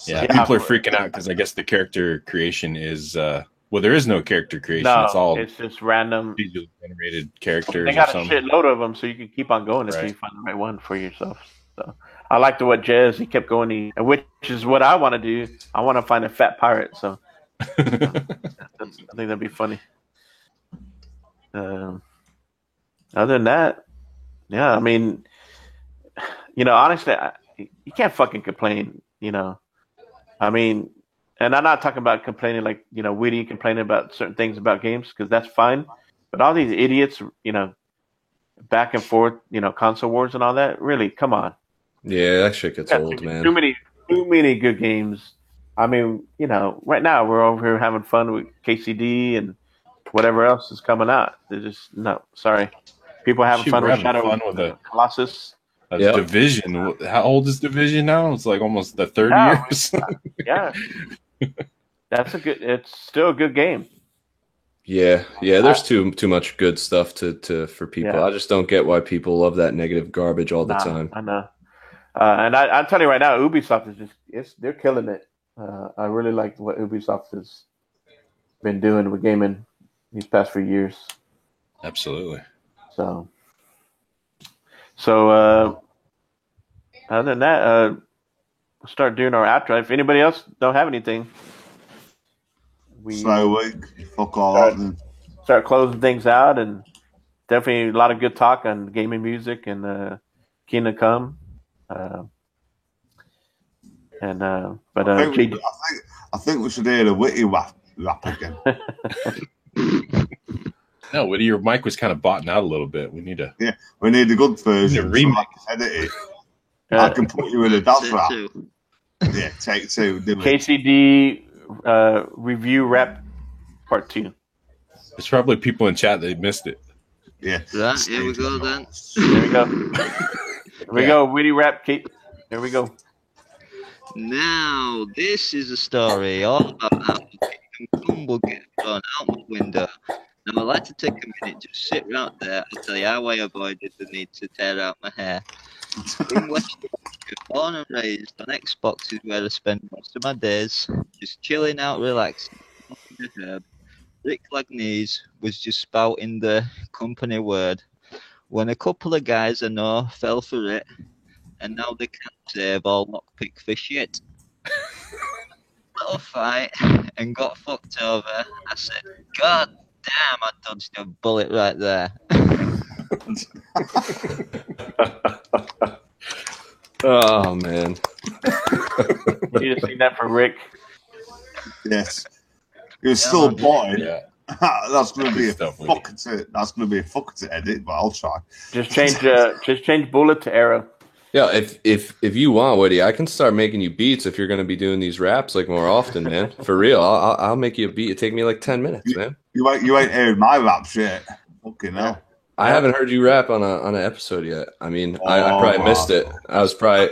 are freaking out because I guess the character creation is there is no character creation. No, it's just random digitally generated characters. They got a shitload of them, so you can keep on going until you find the right one for yourself. So I liked what Jez, he kept going, which is what I want to do. I want to find a fat pirate, so I think that'd be funny. Other than that, yeah, I mean, honestly, you can't fucking complain, I mean, and I'm not talking about complaining like, witty complaining about certain things about games, because that's fine. But all these idiots, back and forth, console wars and all that, really, come on. Yeah, that shit gets old, man. Too many good games. I mean, right now we're over here having fun with KCD and whatever else is coming out. They're just, no, sorry. People having fun with Shadow Colossus. Division. How old is Division now? It's like almost the third year. Yeah. It's still a good game. Yeah. There's too much good stuff for people. Yeah. I just don't get why people love that negative garbage all the time. I know. And I'm telling you right now, Ubisoft is they're killing it. I really like what Ubisoft has been doing with gaming these past few years. Absolutely. So other than that, we'll start doing our outro. If anybody else don't have anything, fuck all that. Start closing things out, and definitely a lot of good talk on gaming, music, and Kingdom Come. I think we should hear a witty rap again. No, Witty, your mic was kind of botting out a little bit. We need a good version. So edit it. I can put you in a dance rap. Yeah, take 2. KCD review rap part 2. There's probably people in chat that missed it. Yeah. Here we go then. There we go. Here we go. Witty rap, Kate. Here we go. Now, this is a story all about how Kingdom Come will get thrown out the window. Now, I'd like to take a minute to sit right there and tell you how I avoided the need to tear out my hair. In West Africa, born and raised on Xbox is where I spend most of my days, just chilling out, relaxing. Rick Lagnese was just spouting the company word when a couple of guys I know fell for it, and now they can't save all lockpick for shit. Little fight, and got fucked over. I said, God damn, I dodged a bullet right there. Oh man. You need to sing that for Rick. Yes. You're still a boy. Yeah. That's going to be a Stuff with you. fucker to edit, but I'll try. Just change bullet to arrow. Yeah, if you want, Woody, I can start making you beats if you're going to be doing these raps like more often, man. For real, I'll make you a beat. It take me like 10 minutes, man. You ain't heard my rap shit. Fucking hell. I haven't heard you rap on an episode yet. I mean, I probably missed it. It was probably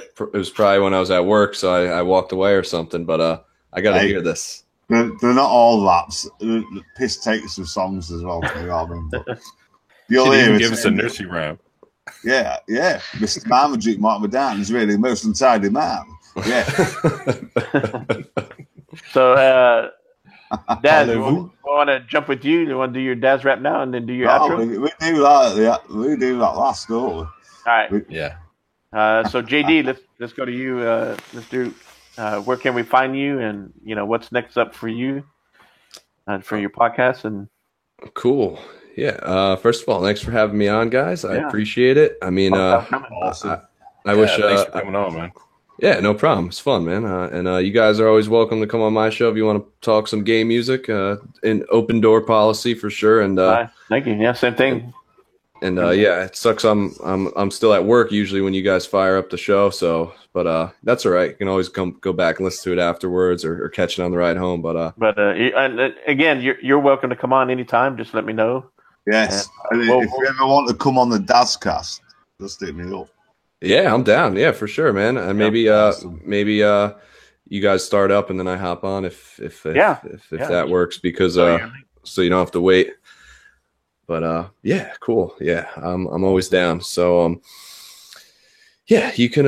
when I was at work, so I walked away or something. But I got to hear this. They're not all raps. The piss takes some songs as well. You know what I mean? But you'll She hear didn't it. give us a nursery rhyme. Yeah. Mr. Marmaduke Marmadan is really the most untidy man. Yeah. So, Daz, we Allez-vous. want to jump with you. You want to do your Daz rap now and then do your No, outro? we do that last, don't we? All right. Yeah. So JD, let's go to you. Let's do. Where can we find you, and what's next up for you, for your podcast? And Cool. Yeah. First of all, thanks for having me on, guys. I Yeah. appreciate it. I mean, Awesome. I wish. Thanks for coming on, man. Yeah, no problem. It's fun, man. And you guys are always welcome to come on my show if you want to talk some game music. An open door policy for sure. And thank you. Yeah, same thing. and yeah, it sucks. I'm still at work usually when you guys fire up the show. So, but that's all right. You can always go back and listen to it afterwards or catch it on the ride home. But Again, you're welcome to come on anytime. Just let me know. Yes. Yeah. And if you ever want to come on the Dazcast, just hit me up. yeah, I'm down. Yeah, for sure, man. And maybe awesome. you guys start up and then I hop on if that works because so you don't have to wait. But yeah, cool. Yeah, I'm always down. So yeah, you can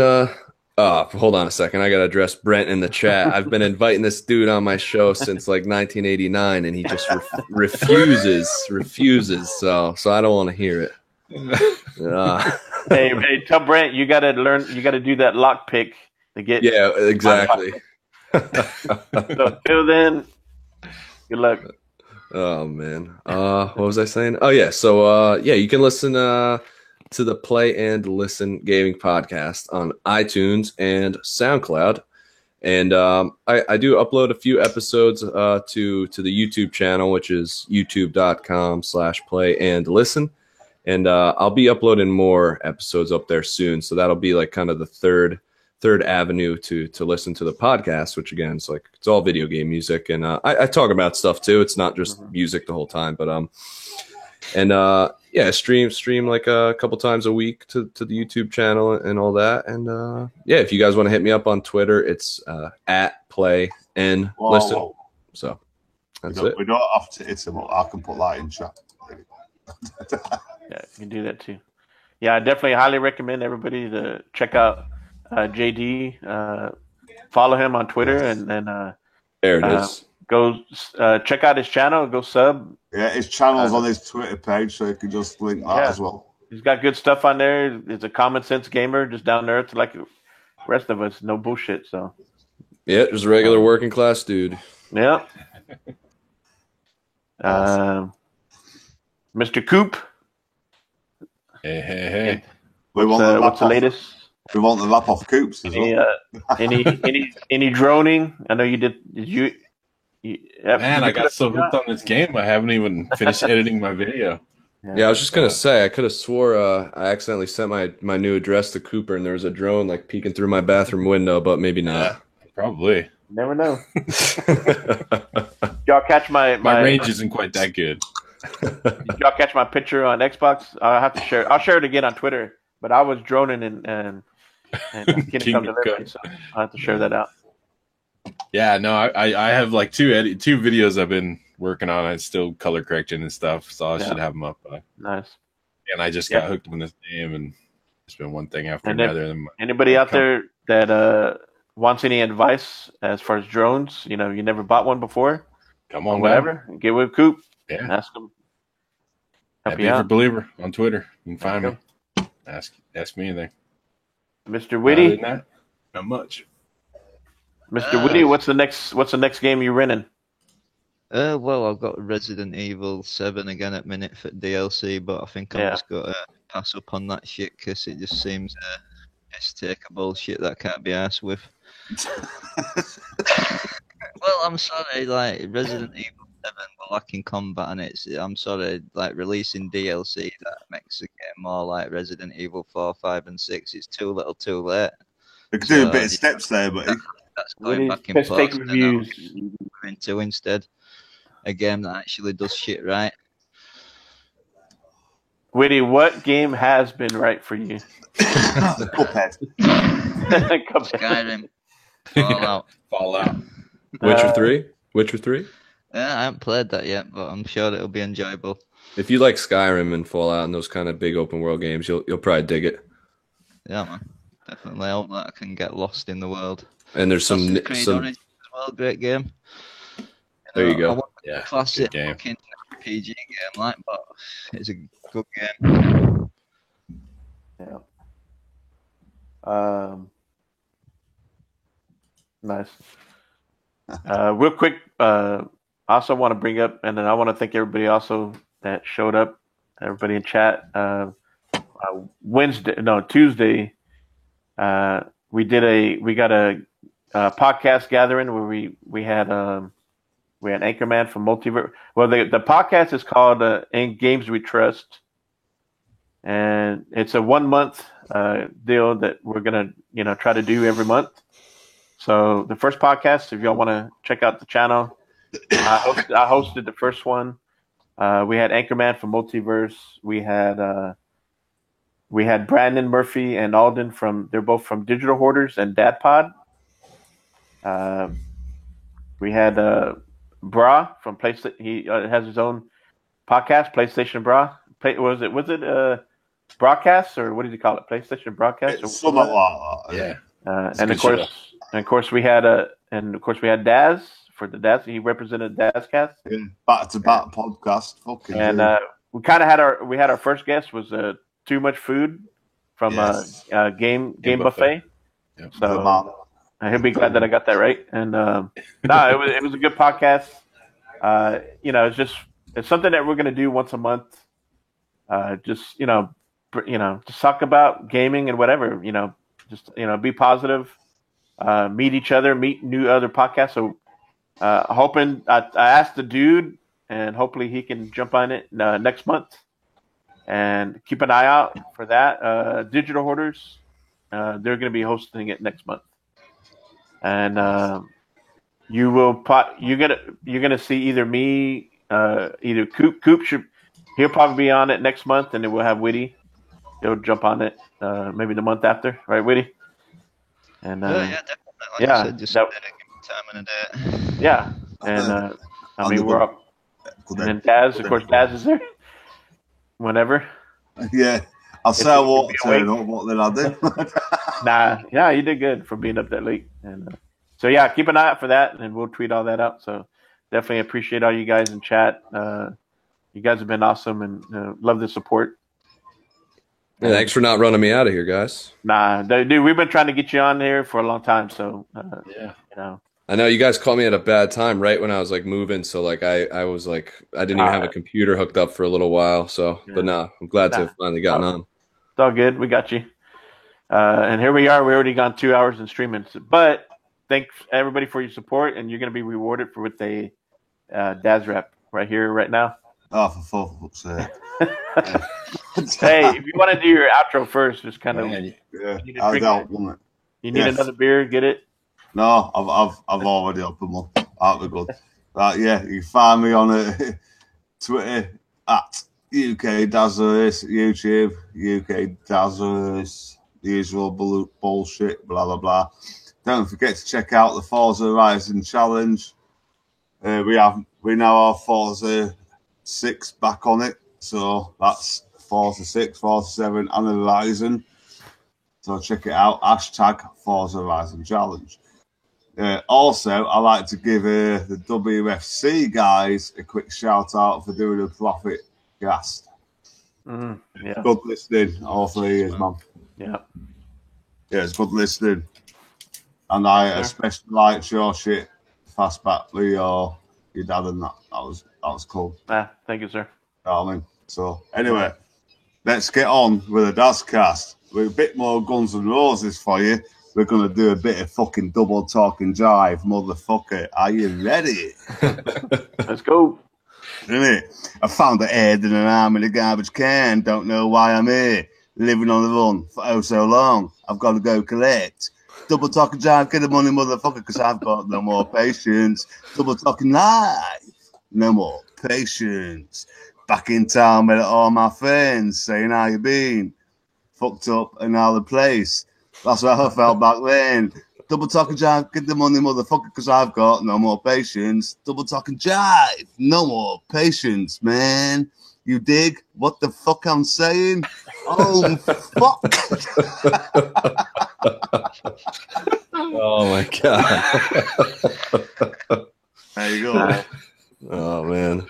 hold on a second. I gotta address Brent in the chat. I've been inviting this dude on my show since like 1989, and he just refuses. So I don't want to hear it. Hey, tell Brent you got to learn. You got to do that lock pick to get. Yeah, exactly. So till then, good luck. Oh man, what was I saying? Oh yeah, so yeah, you can listen to the Play and Listen Gaming Podcast on iTunes and SoundCloud, and I do upload a few episodes to the YouTube channel, which is youtube.com/play-and-listen, and I'll be uploading more episodes up there soon, so that'll be like kind of the third avenue to listen to the podcast, which again, it's all video game music, and I talk about stuff too. It's not just music the whole time, but yeah, stream like a couple times a week to the YouTube channel and all that. And yeah, if you guys want to hit me up on Twitter, it's at Play and Listen. Whoa. So that's it. We don't have to hit him up. I can put that in chat. Yeah, you can do that too. Yeah, I definitely highly recommend everybody to check out JD. Follow him on Twitter and There it is. go check out his channel. Go sub. Yeah, his channel's on his Twitter page, so you can just link that as well. He's got good stuff on there. He's a common sense gamer, just down to earth like the rest of us. No bullshit. So Yeah, just a regular working class dude. yeah. Mr. Coop, Hey. what's the latest? We want the lap off Coops as well. Any droning? I know you did. Did you? Man, I got so hooked on this game, I haven't even finished editing my video. Yeah, I was just gonna say I could have swore I accidentally sent my new address to Cooper, and there was a drone like peeking through my bathroom window, but maybe not. Probably. Never know. Y'all catch my range isn't quite that good. Did y'all catch my picture on Xbox? I'll have to share. I'll share it again on Twitter. But I was droning and Kingdom Come Delivery, so I'll have to share that out. Yeah, no, I have like two videos I've been working on. It's still color correction and stuff, so I should have them up. Nice. And I just got hooked on this game, and it's been one thing after another. Anybody out there that wants any advice as far as drones? You never bought one before. Come on, whatever. Get with Coop. Yeah. Ask him. Happy for Believer on Twitter. You can find me. Ask me anything. Mr. Whitty. Not much. Mr. Whitty, what's the next game you're renting? Well, I've got Resident Evil 7 again at minute for DLC, but I think I'm Yeah. just going to pass up on that shit because it just seems piss take a bullshit that I can't be arsed with. Well, I'm sorry, like Resident Evil 7 were lacking combat, and I'm sorry, like releasing DLC that makes the game more like Resident Evil 4, 5, and 6. It's too little, too late. We could do a bit of steps there, buddy. That's going Witty, back in let's take post, and reviews. I'm into instead a game that actually does shit right. Witty, what game has been right for you? Cuphead. Skyrim, Fallout. Fallout. Witcher 3? Witcher 3? Yeah, I haven't played that yet, but I'm sure it'll be enjoyable. If you like Skyrim and Fallout and those kind of big open world games, you'll probably dig it. Yeah, man. Definitely. I hope that I can get lost in the world. And there's Assassin's Creed Origins as well, great game. There you I go. want Yeah, a classic good game. fucking RPG game, like, but it's a good game. Yeah. Nice. Real quick, I also want to bring up, and then I want to thank everybody also that showed up, everybody in chat. Tuesday, we got a podcast gathering where we had Anchorman from Multiverse. Well, the podcast is called In Games We Trust, and it's a 1 month deal that we're gonna try to do every month. So the first podcast, if y'all want to check out the channel, I hosted the first one. We had Anchorman from Multiverse. We had Brandon Murphy and Alden they're both from Digital Hoarders and Dad Pod. We had Bra from PlayStation. He has his own podcast, PlayStation Bra. Was it broadcast, or what did you call it? PlayStation broadcast? It's something like that. Yeah. And of course we had Daz for the Daz. He represented Dazcast. Yeah. Back to back podcast. Fucking And dude. we kind of had our first guest was Too Much Food from Yes. Game Buffet. Yep. The So man. he'll be glad that I got that right. And no, it was a good podcast. It's something that we're gonna do once a month. Just talk about gaming and whatever. Be positive. Meet each other. Meet new other podcasts. So hoping I asked the dude, and hopefully he can jump on it next month. And keep an eye out for that. Digital Hoarders, they're going to be hosting it next month. And you're gonna see either me, either Coop he'll probably be on it next month, and then we'll have Witty. He'll jump on it maybe the month after, right, Witty? And Yeah, definitely. Like yeah, I said, just that- give me time and a day. yeah, and I mean we're up. Good And then day. Daz, of course, Daz is there whenever. Yeah. I'll say I you can won't be turn awake. up, what then I'll do. Yeah, you did good for being up that late. And so yeah, keep an eye out for that, and we'll tweet all that out. So definitely appreciate all you guys in chat. You guys have been awesome, and love the support. Yeah, thanks for not running me out of here, guys. Nah, dude, we've been trying to get you on here for a long time. So Yeah. I know you guys caught me at a bad time right when I was like moving, so like I was like I didn't even have a computer hooked up for a little while. So, but no, I'm glad to have finally gotten on. It's all good. We got you. And here we are. We already gone 2 hours in streaming. But thanks everybody for your support, and you're going to be rewarded with a Daz rep right here, right now. Oh, for fuck's sake. Hey, if you want to do your outro first, just kind of Man, Yeah, You need to I'll drink go, it. won't it? you need Yes. another beer, get it. No, I've already opened one. That'll be good. Yeah, you can find me on Twitter at UK Dazzlers, YouTube, UK Dazzlers, the usual bullshit, blah, blah, blah. Don't forget to check out the Forza Horizon Challenge. We now have Forza 6 back on it. So that's Forza 6, Forza 7, and Horizon. So check it out. Hashtag Forza Horizon Challenge. Also, I like to give the WFC guys a quick shout out for doing a profit cast. Yeah, Good listening, all 3 years, man. yeah. Yeah, it's good listening. And I especially like your shit, Fastback Lee, or your dad and that. That was cool. Thank you, sir. You know what I mean? So anyway, let's get on with the Dad's Cast. With a bit more Guns N' Roses for you. We're gonna do a bit of fucking double talking jive, motherfucker. Are you ready? Let's go. Innit? I found the head in an arm in a garbage can. Don't know why I'm here. Living on the run for oh so long. I've got to go collect. Double talking jive, get the money, motherfucker, because I've got no more patience. Double talking live, no more patience. Back in town with all my friends, saying how you been. Fucked up another place. That's what I felt back then. Double talking jive, get the money, motherfucker, because I've got no more patience. Double talking jive, no more patience, man. You dig what the fuck I'm saying? Oh, fuck. Oh, my God. There you go. Oh, man.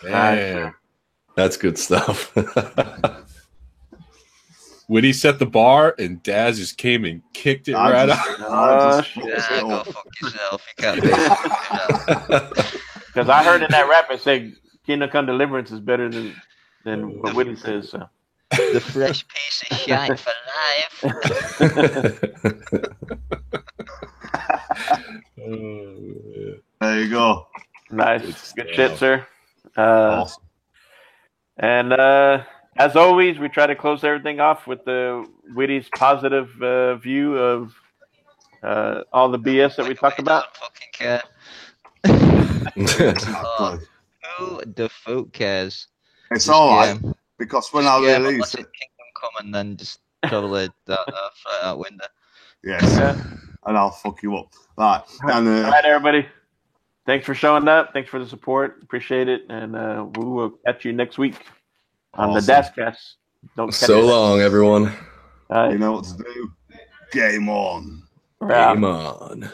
Man. That's good stuff. Witty set the bar, and Daz just came and kicked it right out. Yeah, go fuck yourself. You can't do it. Because I heard in that rap it said Kingdom Come Deliverance is better than what Whitney says. So. The fresh piece of shite for life. There you go. Nice. Good shit, stuff. sir. Awesome. And as always, we try to close everything off with the Whitty's positive view of all the BS that we talked about. Fucking care. Exactly. Who the fuck cares? It's Just all right, game. because when I Unless release it's it, Kingdom Come and then just totally that right out window. yes, Yeah. and I'll fuck you up. Right, and All right, everybody. Thanks for showing up. Thanks for the support. Appreciate it. And we will catch you next week on the Awesome. Daskcast. Don't catch So it. long, everyone. All right. you know what to do. Game on. We're out. Game on.